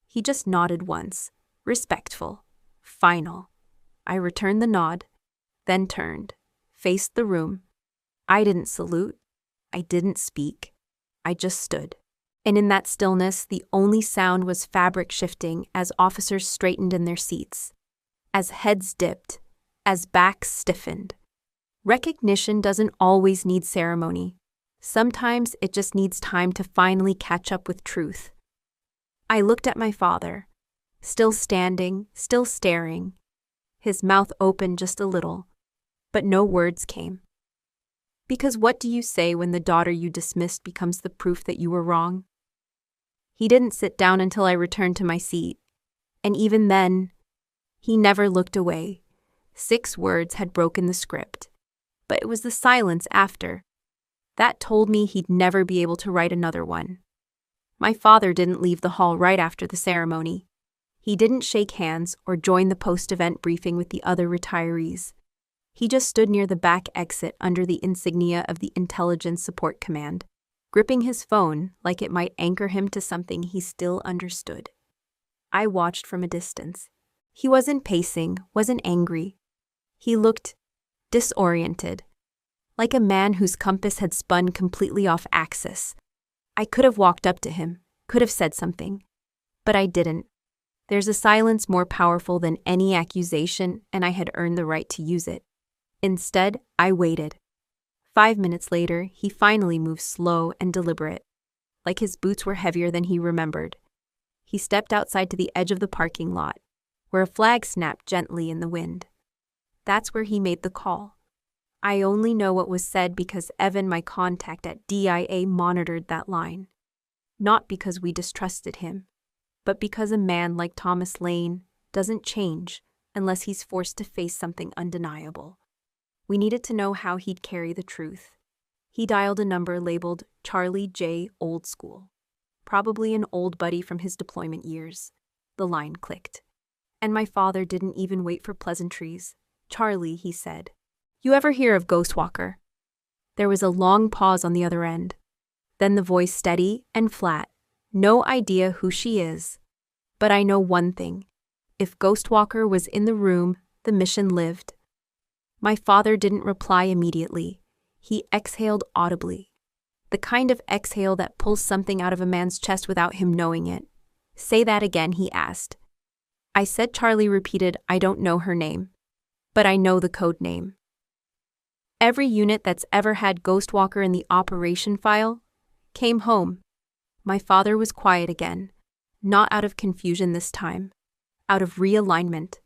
He just nodded once. Respectful. Final. I returned the nod, then turned, faced the room. I didn't salute. I didn't speak. I just stood. And in that stillness, the only sound was fabric shifting as officers straightened in their seats, as heads dipped, as backs stiffened. Recognition doesn't always need ceremony. Sometimes it just needs time to finally catch up with truth. I looked at my father, still standing, still staring, his mouth open just a little, but no words came. Because what do you say when the daughter you dismissed becomes the proof that you were wrong? He didn't sit down until I returned to my seat, and even then, he never looked away. 6 words had broken the script, but it was the silence after. That told me he'd never be able to write another one. My father didn't leave the hall right after the ceremony. He didn't shake hands or join the post-event briefing with the other retirees. He just stood near the back exit under the insignia of the Intelligence Support Command, gripping his phone like it might anchor him to something he still understood. I watched from a distance. He wasn't pacing, wasn't angry. He looked disoriented, like a man whose compass had spun completely off axis. I could have walked up to him, could have said something, but I didn't. There's a silence more powerful than any accusation, and I had earned the right to use it. Instead, I waited. 5 minutes later, he finally moved slow and deliberate, like his boots were heavier than he remembered. He stepped outside to the edge of the parking lot, where a flag snapped gently in the wind. That's where he made the call. I only know what was said because Evan, my contact at DIA, monitored that line. Not because we distrusted him, but because a man like Thomas Lane doesn't change unless he's forced to face something undeniable. We needed to know how he'd carry the truth. He dialed a number labeled Charlie J. Old School, probably an old buddy from his deployment years. The line clicked. And my father didn't even wait for pleasantries. "Charlie," he said, "you ever hear of Ghostwalker?" There was a long pause on the other end. Then the voice steady and flat. "No idea who she is. But I know one thing. If Ghostwalker was in the room, the mission lived." My father didn't reply immediately. He exhaled audibly. The kind of exhale that pulls something out of a man's chest without him knowing it. "Say that again," he asked. I said. Charlie repeated, "I don't know her name, but I know the code name." Every unit that's ever had Ghostwalker in the operation file came home. My father was quiet again, not out of confusion this time, out of realignment.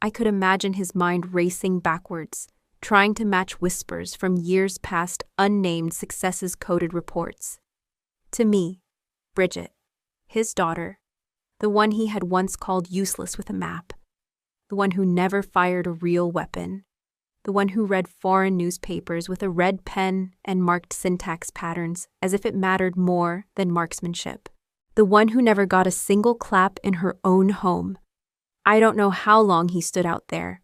I could imagine his mind racing backwards, trying to match whispers from years past unnamed successes-coded reports. To me, Bridget, his daughter, the one he had once called useless with a map, the one who never fired a real weapon, the one who read foreign newspapers with a red pen and marked syntax patterns as if it mattered more than marksmanship, the one who never got a single clap in her own home. I don't know how long he stood out there,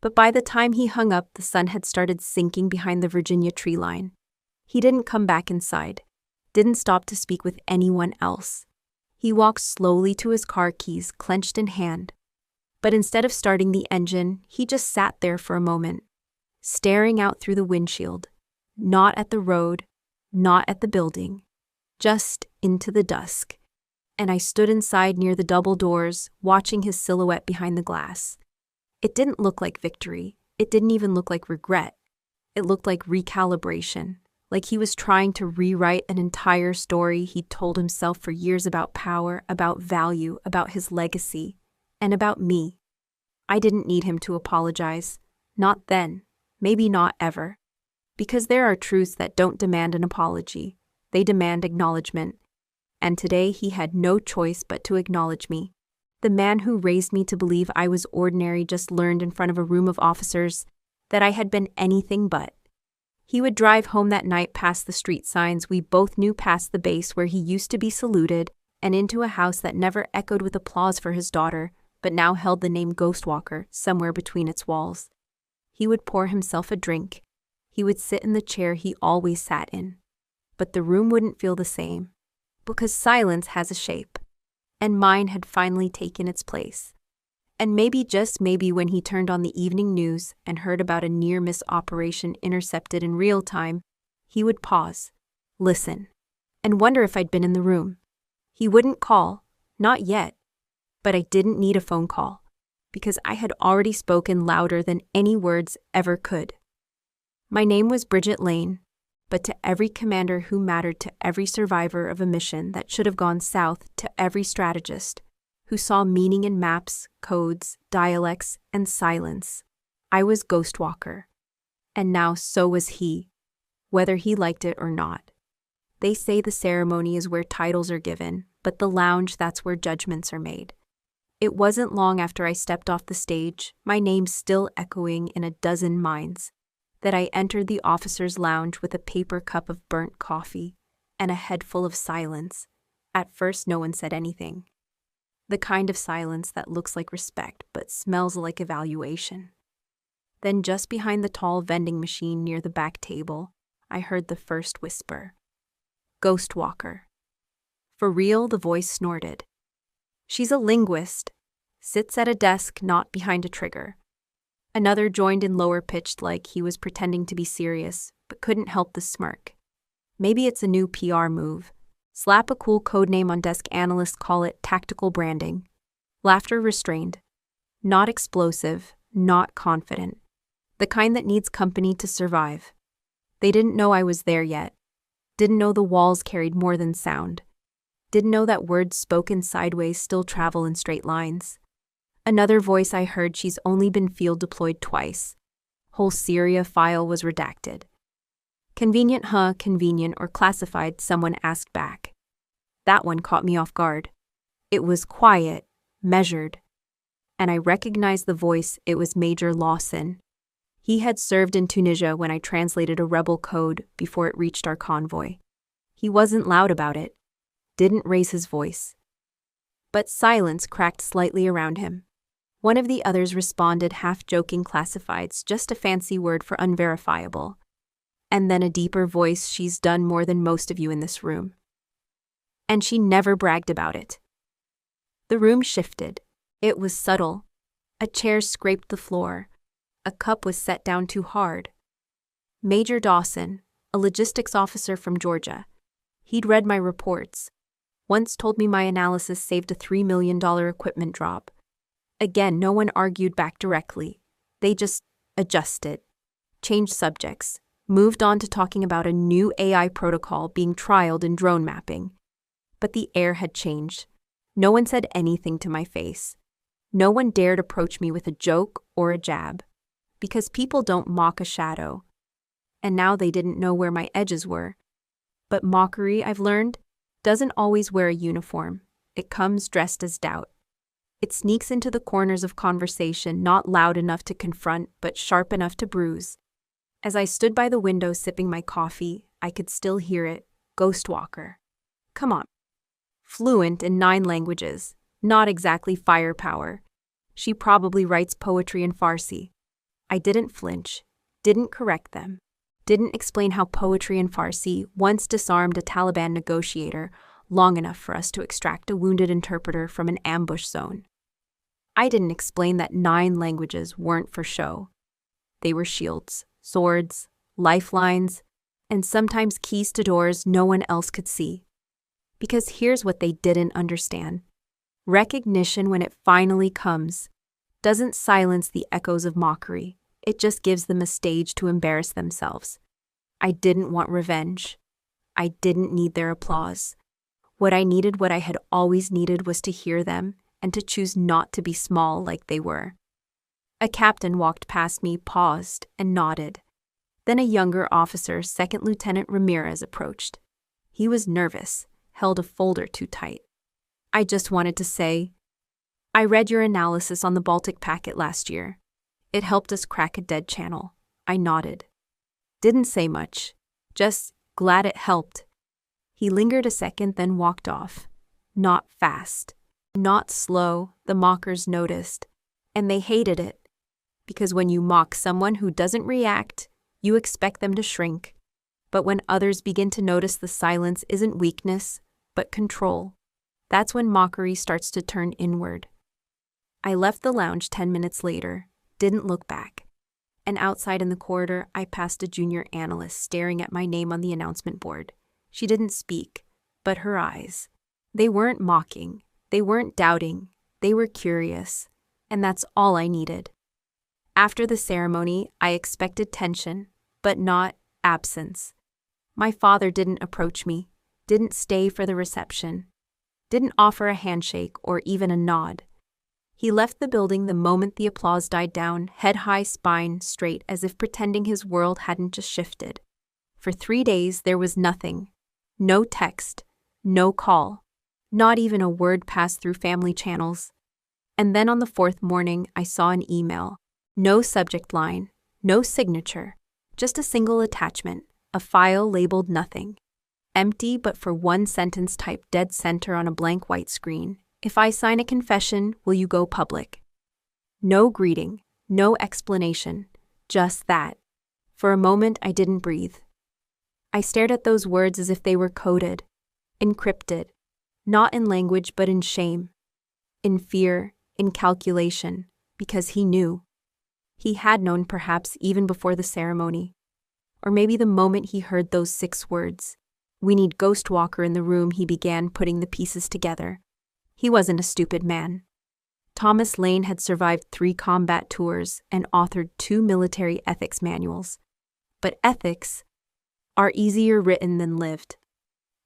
but by the time he hung up, the sun had started sinking behind the Virginia tree line. He didn't come back inside, didn't stop to speak with anyone else. He walked slowly to his car keys, clenched in hand. But instead of starting the engine, he just sat there for a moment, staring out through the windshield, not at the road, not at the building, just into the dusk. And I stood inside near the double doors, watching his silhouette behind the glass. It didn't look like victory. It didn't even look like regret. It looked like recalibration, like he was trying to rewrite an entire story he'd told himself for years about power, about value, about his legacy, and about me. I didn't need him to apologize. Not then. Maybe not ever. Because there are truths that don't demand an apology, they demand acknowledgement. And today he had no choice but to acknowledge me. The man who raised me to believe I was ordinary just learned in front of a room of officers that I had been anything but. He would drive home that night past the street signs we both knew past the base where he used to be saluted, and into a house that never echoed with applause for his daughter, but now held the name Ghostwalker somewhere between its walls. He would pour himself a drink. He would sit in the chair he always sat in. But the room wouldn't feel the same, because silence has a shape, and mine had finally taken its place. And maybe, just maybe, when he turned on the evening news and heard about a near-miss operation intercepted in real time, he would pause, listen, and wonder if I'd been in the room. He wouldn't call, not yet, but I didn't need a phone call, because I had already spoken louder than any words ever could. My name was Bridget Lane, but to every commander who mattered, to every survivor of a mission that should have gone south, to every strategist who saw meaning in maps, codes, dialects, and silence, I was Ghostwalker. And now so was he, whether he liked it or not. They say the ceremony is where titles are given, but the lounge, that's where judgments are made. It wasn't long after I stepped off the stage, my name still echoing in a dozen minds, that I entered the officers' lounge with a paper cup of burnt coffee and a head full of silence. At first, no one said anything. The kind of silence that looks like respect but smells like evaluation. Then, just behind the tall vending machine near the back table, I heard the first whisper. Ghostwalker. For real, the voice snorted. She's a linguist. Sits at a desk, not behind a trigger. Another joined in, lower pitched, like he was pretending to be serious, but couldn't help the smirk. Maybe it's a new PR move. Slap a cool codename on desk, analysts call it tactical branding. Laughter restrained. Not explosive, not confident. The kind that needs company to survive. They didn't know I was there yet. Didn't know the walls carried more than sound. Didn't know that words spoken sideways still travel in straight lines. Another voice I heard, she's only been field deployed twice. Whole Syria file was redacted. Convenient, huh? Convenient or classified, someone asked back. That one caught me off guard. It was quiet, measured. And I recognized the voice. It was Major Lawson. He had served in Tunisia when I translated a rebel code before it reached our convoy. He wasn't loud about it. Didn't raise his voice. But silence cracked slightly around him. One of the others responded, half-joking, classifieds, just a fancy word for unverifiable. And then a deeper voice, she's done more than most of you in this room. And she never bragged about it. The room shifted. It was subtle. A chair scraped the floor. A cup was set down too hard. Major Dawson, a logistics officer from Georgia. He'd read my reports. Once told me my analysis saved a $3 million equipment drop. Again, no one argued back directly. They just adjusted, changed subjects, moved on to talking about a new AI protocol being trialed in drone mapping. But the air had changed. No one said anything to my face. No one dared approach me with a joke or a jab, because people don't mock a shadow. And now they didn't know where my edges were. But mockery, I've learned, doesn't always wear a uniform. It comes dressed as doubt. It sneaks into the corners of conversation, not loud enough to confront, but sharp enough to bruise. As I stood by the window sipping my coffee, I could still hear it. Ghostwalker. Come on. Fluent in 9 languages. Not exactly firepower. She probably writes poetry in Farsi. I didn't flinch. Didn't correct them. Didn't explain how poetry in Farsi once disarmed a Taliban negotiator long enough for us to extract a wounded interpreter from an ambush zone. I didn't explain that 9 languages weren't for show. They were shields, swords, lifelines, and sometimes keys to doors no one else could see. Because here's what they didn't understand. Recognition, when it finally comes, doesn't silence the echoes of mockery. It just gives them a stage to embarrass themselves. I didn't want revenge. I didn't need their applause. What I needed, what I had always needed, was to hear them and to choose not to be small like they were. A captain walked past me, paused, and nodded. Then a younger officer, Second Lieutenant Ramirez, approached. He was nervous, held a folder too tight. I just wanted to say, I read your analysis on the Baltic packet last year. It helped us crack a dead channel. I nodded. Didn't say much. Just glad it helped. He lingered a second, then walked off. Not fast. Not slow, the mockers noticed. And they hated it. Because when you mock someone who doesn't react, you expect them to shrink. But when others begin to notice the silence isn't weakness, but control, that's when mockery starts to turn inward. I left the lounge 10 minutes later, didn't look back. And outside in the corridor, I passed a junior analyst staring at my name on the announcement board. She didn't speak, but her eyes. They weren't mocking, they weren't doubting, they were curious, and that's all I needed. After the ceremony, I expected tension, but not absence. My father didn't approach me, didn't stay for the reception, didn't offer a handshake or even a nod. He left the building the moment the applause died down, head high, spine straight, as if pretending his world hadn't just shifted. For 3 days, there was nothing. No text, no call, not even a word passed through family channels. And then on the 4th morning, I saw an email. No subject line, no signature, just a single attachment, a file labeled nothing. Empty but for one sentence typed dead center on a blank white screen. If I sign a confession, will you go public? No greeting, no explanation, just that. For a moment, I didn't breathe. I stared at those words as if they were coded, encrypted, not in language but in shame, in fear, in calculation, because he knew. He had known perhaps even before the ceremony. Or maybe the moment he heard those 6 words. We need Ghostwalker in the room, he began putting the pieces together. He wasn't a stupid man. Thomas Lane had survived 3 combat tours and authored 2 military ethics manuals. But ethics are easier written than lived.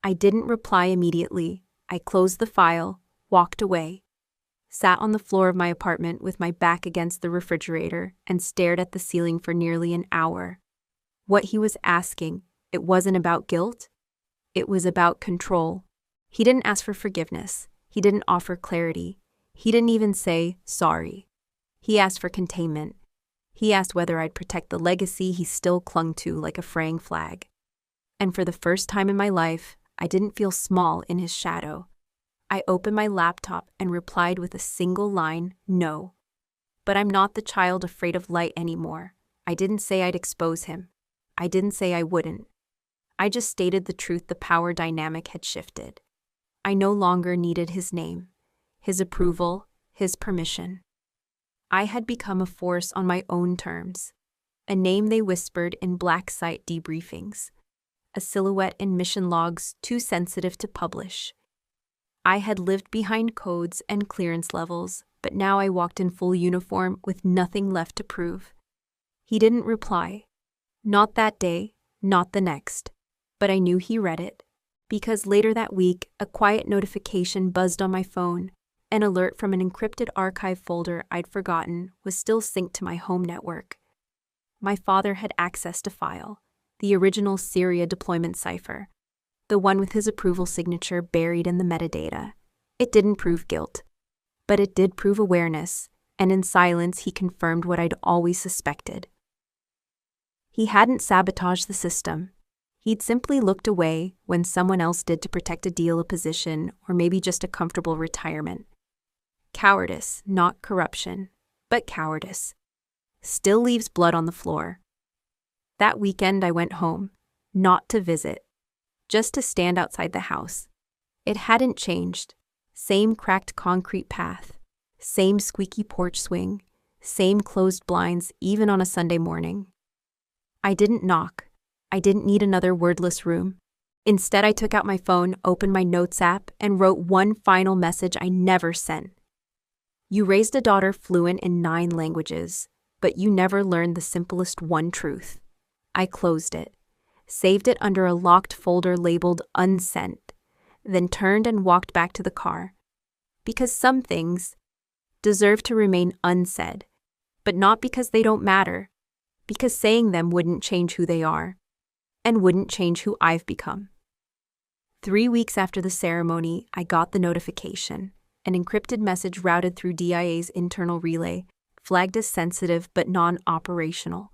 I didn't reply immediately. I closed the file, walked away, sat on the floor of my apartment with my back against the refrigerator and stared at the ceiling for nearly an hour. What he was asking, it wasn't about guilt. It was about control. He didn't ask for forgiveness. He didn't offer clarity. He didn't even say sorry. He asked for containment. He asked whether I'd protect the legacy he still clung to like a fraying flag. And for the first time in my life, I didn't feel small in his shadow. I opened my laptop and replied with a single line, no. But I'm not the child afraid of light anymore. I didn't say I'd expose him. I didn't say I wouldn't. I just stated the truth. The power dynamic had shifted. I no longer needed his name, his approval, his permission. I had become a force on my own terms, a name they whispered in black site debriefings, a silhouette in mission logs too sensitive to publish. I had lived behind codes and clearance levels, but now I walked in full uniform with nothing left to prove. He didn't reply. Not that day, not the next. But I knew he read it. Because later that week, a quiet notification buzzed on my phone. An alert from an encrypted archive folder I'd forgotten was still synced to my home network. My father had accessed a file, the original Syria deployment cipher, the one with his approval signature buried in the metadata. It didn't prove guilt, but it did prove awareness, and in silence he confirmed what I'd always suspected. He hadn't sabotaged the system. He'd simply looked away when someone else did to protect a deal, a position, or maybe just a comfortable retirement. Cowardice, not corruption, but cowardice, still leaves blood on the floor. That weekend I went home, not to visit, just to stand outside the house. It hadn't changed. Same cracked concrete path, same squeaky porch swing, same closed blinds even on a Sunday morning. I didn't knock. I didn't need another wordless room. Instead, I took out my phone, opened my notes app, and wrote one final message I never sent. You raised a daughter fluent in 9 languages, but you never learned the simplest one truth. I closed it, saved it under a locked folder labeled unsent, then turned and walked back to the car. Because some things deserve to remain unsaid, but not because they don't matter, because saying them wouldn't change who they are, and wouldn't change who I've become. 3 weeks after the ceremony, I got the notification. An encrypted message routed through DIA's internal relay, flagged as sensitive but non-operational.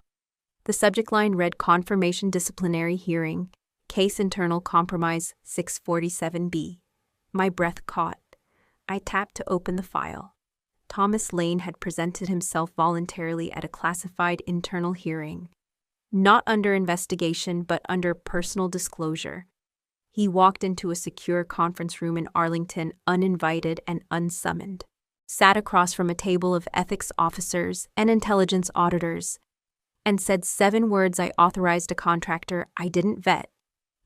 The subject line read Confirmation Disciplinary Hearing, Case Internal Compromise 647B. My breath caught. I tapped to open the file. Thomas Lane had presented himself voluntarily at a classified internal hearing. Not under investigation, but under personal disclosure. He walked into a secure conference room in Arlington, uninvited and unsummoned. Sat across from a table of ethics officers and intelligence auditors, and said 7 words I authorized a contractor I didn't vet.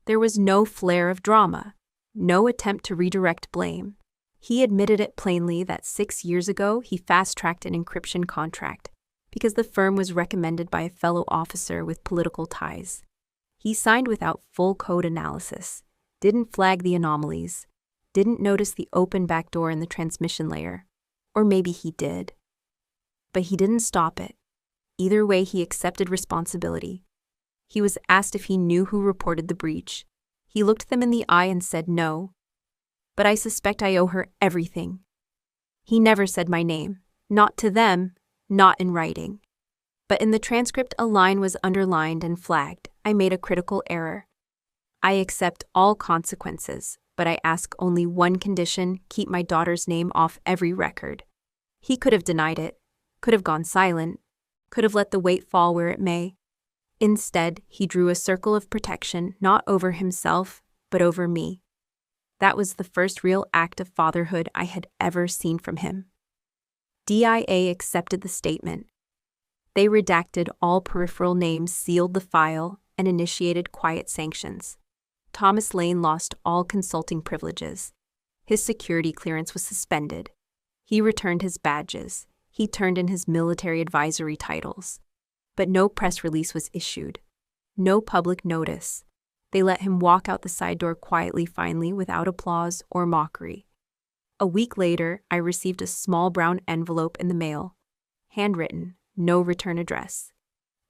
There was no flair of drama, no attempt to redirect blame. He admitted it plainly that 6 years ago he fast-tracked an encryption contract because the firm was recommended by a fellow officer with political ties. He signed without full code analysis, didn't flag the anomalies, didn't notice the open backdoor in the transmission layer. Or maybe he did. But he didn't stop it. Either way, he accepted responsibility. He was asked if he knew who reported the breach. He looked them in the eye and said no. But I suspect I owe her everything. He never said my name. Not to them, not in writing. But in the transcript, a line was underlined and flagged. I made a critical error. I accept all consequences, but I ask only one condition: keep my daughter's name off every record. He could have denied it, could have gone silent, could have let the weight fall where it may. Instead, he drew a circle of protection not over himself, but over me. That was the first real act of fatherhood I had ever seen from him. DIA accepted the statement. They redacted all peripheral names, sealed the file, and initiated quiet sanctions. Thomas Lane lost all consulting privileges. His security clearance was suspended. He returned his badges. He turned in his military advisory titles. But no press release was issued. No public notice. They let him walk out the side door quietly, finally, without applause or mockery. A week later, I received a small brown envelope in the mail. Handwritten, no return address.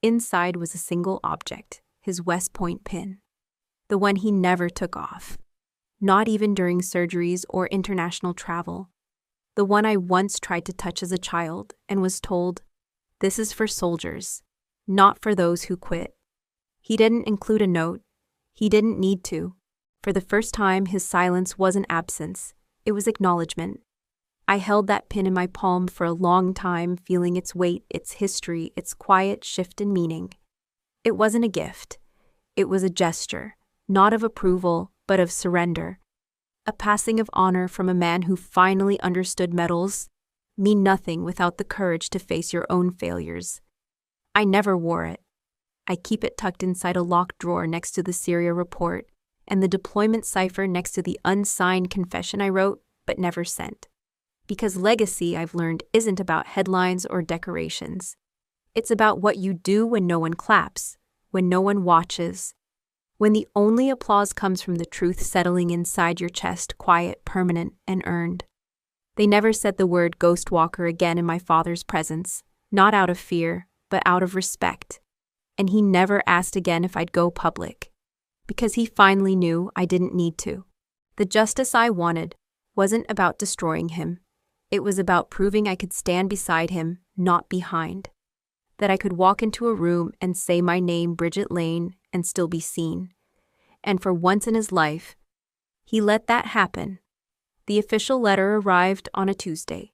Inside was a single object, his West Point pin. The one he never took off. Not even during surgeries or international travel. The one I once tried to touch as a child and was told, "This is for soldiers, not for those who quit." He didn't include a note. He didn't need to. For the first time, his silence wasn't absence. It was acknowledgement. I held that pin in my palm for a long time, feeling its weight, its history, its quiet shift in meaning. It wasn't a gift. It was a gesture, not of approval, but of surrender. A passing of honor from a man who finally understood medals mean nothing without the courage to face your own failures. I never wore it. I keep it tucked inside a locked drawer next to the Syria report and the deployment cipher next to the unsigned confession I wrote but never sent. Because legacy, I've learned, isn't about headlines or decorations. It's about what you do when no one claps, when no one watches, when the only applause comes from the truth settling inside your chest, quiet, permanent, and earned. They never said the word ghost walker again in my father's presence, not out of fear, but out of respect. And he never asked again if I'd go public, because he finally knew I didn't need to. The justice I wanted wasn't about destroying him. It was about proving I could stand beside him, not behind. That I could walk into a room and say my name, Bridget Lane, and still be seen. And for once in his life, he let that happen. The official letter arrived on a Tuesday.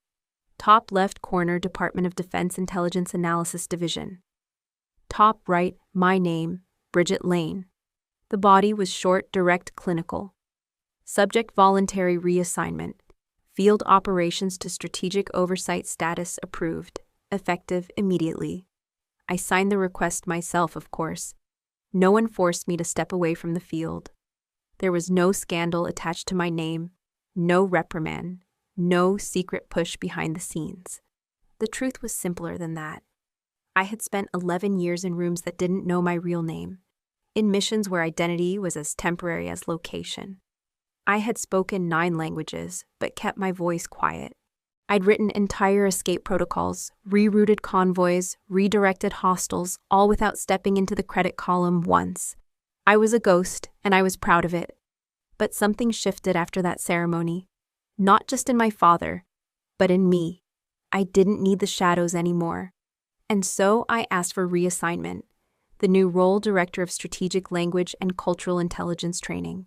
Top left corner, Department of Defense Intelligence Analysis Division. Top right, my name, Bridget Lane. The body was short, direct, clinical. Subject voluntary reassignment. Field operations to strategic oversight status approved. Effective immediately. I signed the request myself, of course. No one forced me to step away from the field. There was no scandal attached to my name, no reprimand, no secret push behind the scenes. The truth was simpler than that. I had spent 11 years in rooms that didn't know my real name, in missions where identity was as temporary as location. I had spoken 9 languages, but kept my voice quiet. I'd written entire escape protocols, rerouted convoys, redirected hostiles, all without stepping into the credit column once. I was a ghost, and I was proud of it. But something shifted after that ceremony. Not just in my father, but in me. I didn't need the shadows anymore. And so I asked for reassignment, the new role Director of Strategic Language and Cultural Intelligence Training.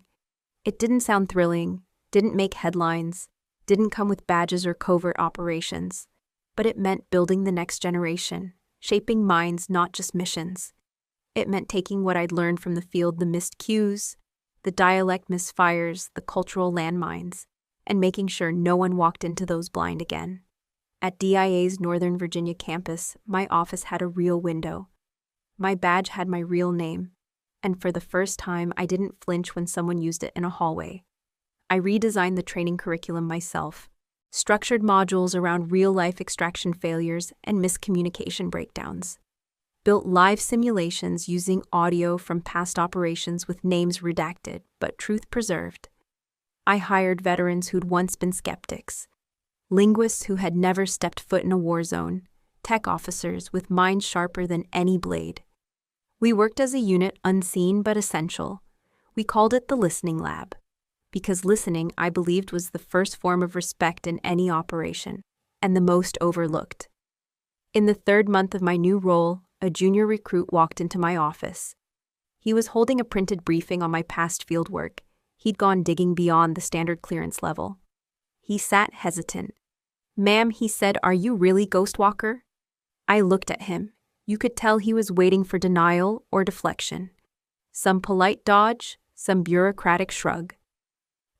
It didn't sound thrilling, didn't make headlines, didn't come with badges or covert operations, but it meant building the next generation, shaping minds, not just missions. It meant taking what I'd learned from the field, the missed cues, the dialect misfires, the cultural landmines, and making sure no one walked into those blind again. At DIA's Northern Virginia campus, my office had a real window. My badge had my real name, and for the first time, I didn't flinch when someone used it in a hallway. I redesigned the training curriculum myself, structured modules around real-life extraction failures and miscommunication breakdowns, built live simulations using audio from past operations with names redacted but truth preserved. I hired veterans who'd once been skeptics, linguists who had never stepped foot in a war zone, tech officers with minds sharper than any blade. We worked as a unit, unseen but essential. We called it the Listening Lab, because listening, I believed, was the first form of respect in any operation, and the most overlooked. In the 3rd month of my new role, a junior recruit walked into my office. He was holding a printed briefing on my past field work. He'd gone digging beyond the standard clearance level. He sat hesitant. "Ma'am," he said, "are you really Ghostwalker?" I looked at him. You could tell he was waiting for denial or deflection. Some polite dodge, some bureaucratic shrug.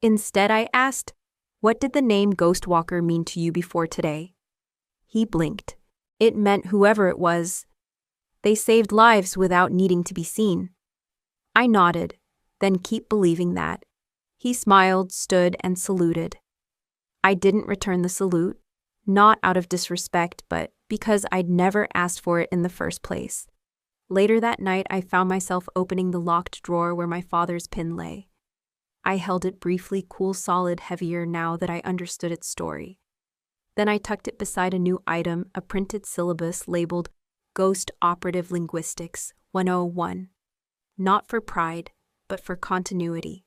Instead, I asked, "What did the name Ghostwalker mean to you before today?" He blinked. "It meant whoever it was. They saved lives without needing to be seen." I nodded. "Then keep believing that." He smiled, stood, and saluted. I didn't return the salute, not out of disrespect, but because I'd never asked for it in the first place. Later that night, I found myself opening the locked drawer where my father's pin lay. I held it briefly, cool, solid, heavier now that I understood its story. Then I tucked it beside a new item, a printed syllabus labeled Ghost Operative Linguistics 101. Not for pride, but for continuity.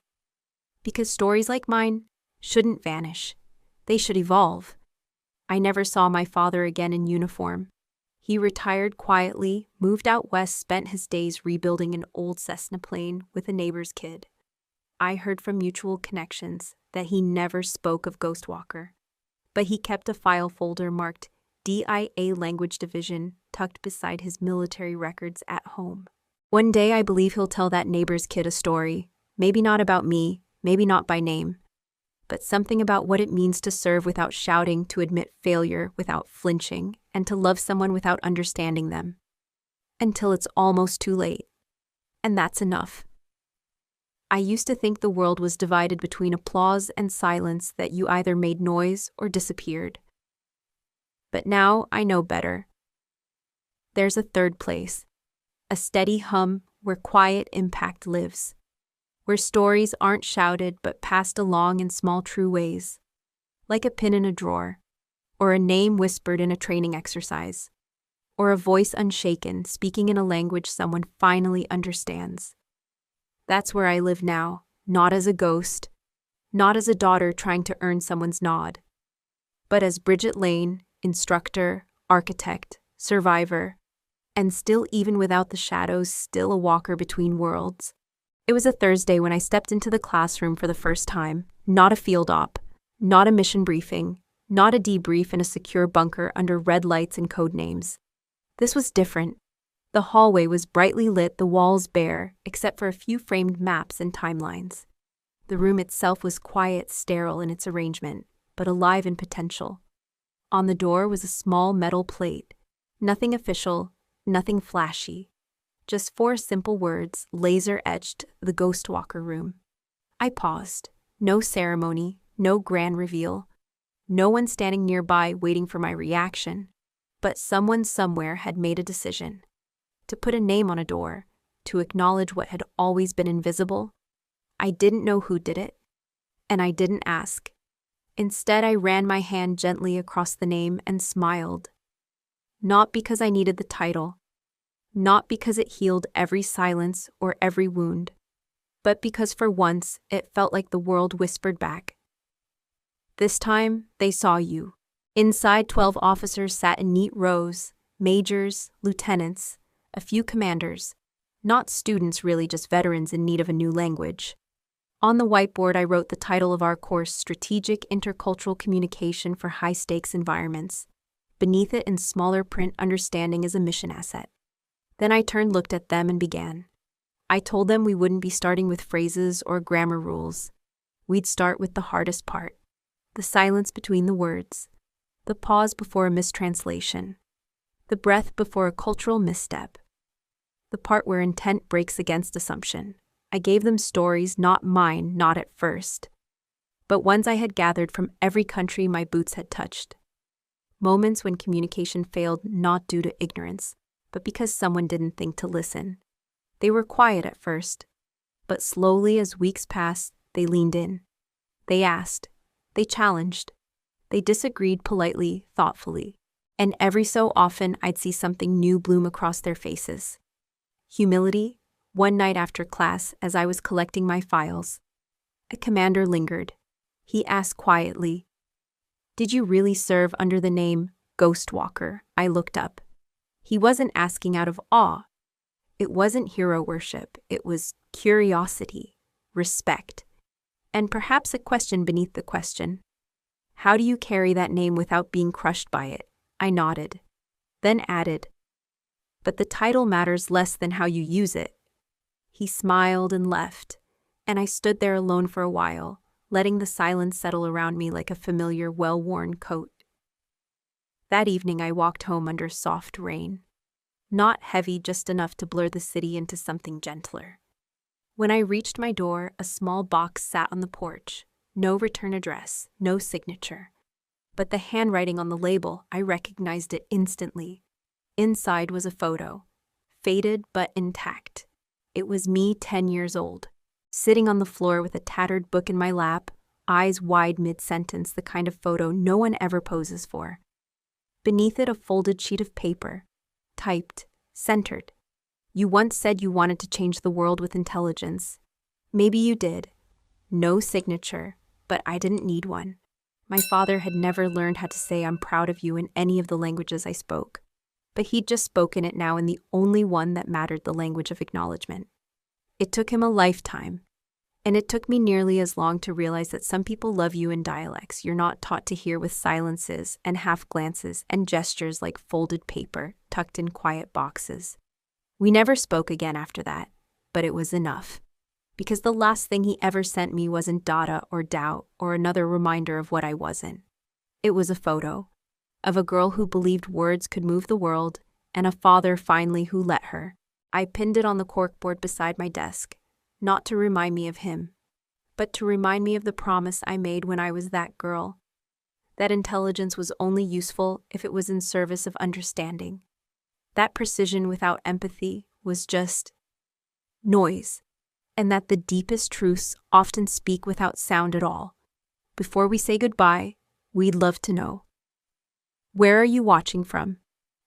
Because stories like mine shouldn't vanish. They should evolve. I never saw my father again in uniform. He retired quietly, moved out west, spent his days rebuilding an old Cessna plane with a neighbor's kid. I heard from mutual connections that he never spoke of Ghostwalker, but he kept a file folder marked DIA Language Division tucked beside his military records at home. One day I believe he'll tell that neighbor's kid a story, maybe not about me, maybe not by name, but something about what it means to serve without shouting, to admit failure without flinching, and to love someone without understanding them. Until it's almost too late. And that's enough. I used to think the world was divided between applause and silence, that you either made noise or disappeared. But now I know better. There's a third place, a steady hum where quiet impact lives, where stories aren't shouted but passed along in small true ways, like a pin in a drawer, or a name whispered in a training exercise, or a voice unshaken speaking in a language someone finally understands. That's where I live now, not as a ghost, not as a daughter trying to earn someone's nod, but as Bridget Lane, instructor, architect, survivor, and still, even without the shadows, still a walker between worlds. It was a Thursday when I stepped into the classroom for the first time, not a field op, not a mission briefing, not a debrief in a secure bunker under red lights and code names. This was different. The hallway was brightly lit, the walls bare, except for a few framed maps and timelines. The room itself was quiet, sterile in its arrangement, but alive in potential. On the door was a small metal plate. Nothing official, nothing flashy. Just 4 simple words, laser-etched, the Ghostwalker Room. I paused. No ceremony, no grand reveal. No one standing nearby waiting for my reaction. But someone somewhere had made a decision. To put a name on a door, to acknowledge what had always been invisible. I didn't know who did it, and I didn't ask. Instead, I ran my hand gently across the name and smiled. Not because I needed the title, not because it healed every silence or every wound, but because for once it felt like the world whispered back. This time, they saw you. Inside, 12 officers sat in neat rows, majors, lieutenants, a few commanders. Not students really, just veterans in need of a new language. On the whiteboard, I wrote the title of our course, Strategic Intercultural Communication for High-Stakes Environments. Beneath it, in smaller print, Understanding is a Mission Asset. Then I turned, looked at them, and began. I told them we wouldn't be starting with phrases or grammar rules. We'd start with the hardest part. The silence between the words. The pause before a mistranslation. The breath before a cultural misstep. The part where intent breaks against assumption. I gave them stories, not mine, not at first, but ones I had gathered from every country my boots had touched. Moments when communication failed not due to ignorance, but because someone didn't think to listen. They were quiet at first, but slowly as weeks passed, they leaned in. They asked. They challenged. They disagreed politely, thoughtfully. And every so often I'd see something new bloom across their faces. Humility. One night after class, as I was collecting my files, a commander lingered. He asked quietly, "Did you really serve under the name Ghostwalker?" I looked up. He wasn't asking out of awe. It wasn't hero worship. It was curiosity, respect, and perhaps a question beneath the question. How do you carry that name without being crushed by it? I nodded, then added, but the title matters less than how you use it. He smiled and left, and I stood there alone for a while, letting the silence settle around me like a familiar, well-worn coat. That evening I walked home under soft rain. Not heavy, just enough to blur the city into something gentler. When I reached my door, a small box sat on the porch. No return address, no signature. But the handwriting on the label, I recognized it instantly. Inside was a photo, faded but intact. It was me, 10 years old, sitting on the floor with a tattered book in my lap, eyes wide mid-sentence, the kind of photo no one ever poses for. Beneath it, a folded sheet of paper, typed, centered. You once said you wanted to change the world with intelligence. Maybe you did. No signature, but I didn't need one. My father had never learned how to say "I'm proud of you" in any of the languages I spoke. But he'd just spoken it now in the only one that mattered, the language of acknowledgement. It took him a lifetime, and it took me nearly as long to realize that some people love you in dialects you're not taught to hear, with silences and half glances and gestures like folded paper tucked in quiet boxes. We never spoke again after that, but it was enough. Because the last thing he ever sent me wasn't data or doubt or another reminder of what I wasn't. It was a photo of a girl who believed words could move the world, and a father finally who let her. I pinned it on the corkboard beside my desk, not to remind me of him, but to remind me of the promise I made when I was that girl, that intelligence was only useful if it was in service of understanding. That precision without empathy was just noise, and that the deepest truths often speak without sound at all. Before we say goodbye, we'd love to know. Where are you watching from?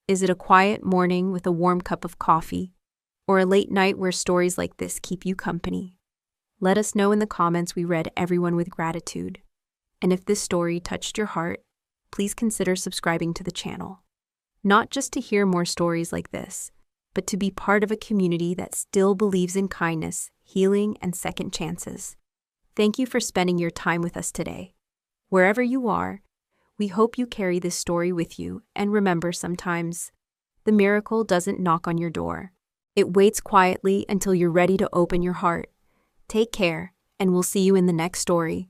Is it a quiet morning with a warm cup of coffee, or a late night where stories like this keep you company? Let us know in the comments. We read everyone with gratitude. And if this story touched your heart, please consider subscribing to the channel. Not just to hear more stories like this, but to be part of a community that still believes in kindness, healing, and second chances. Thank you for spending your time with us today. Wherever you are, we hope you carry this story with you, and remember, sometimes the miracle doesn't knock on your door. It waits quietly until you're ready to open your heart. Take care, and we'll see you in the next story.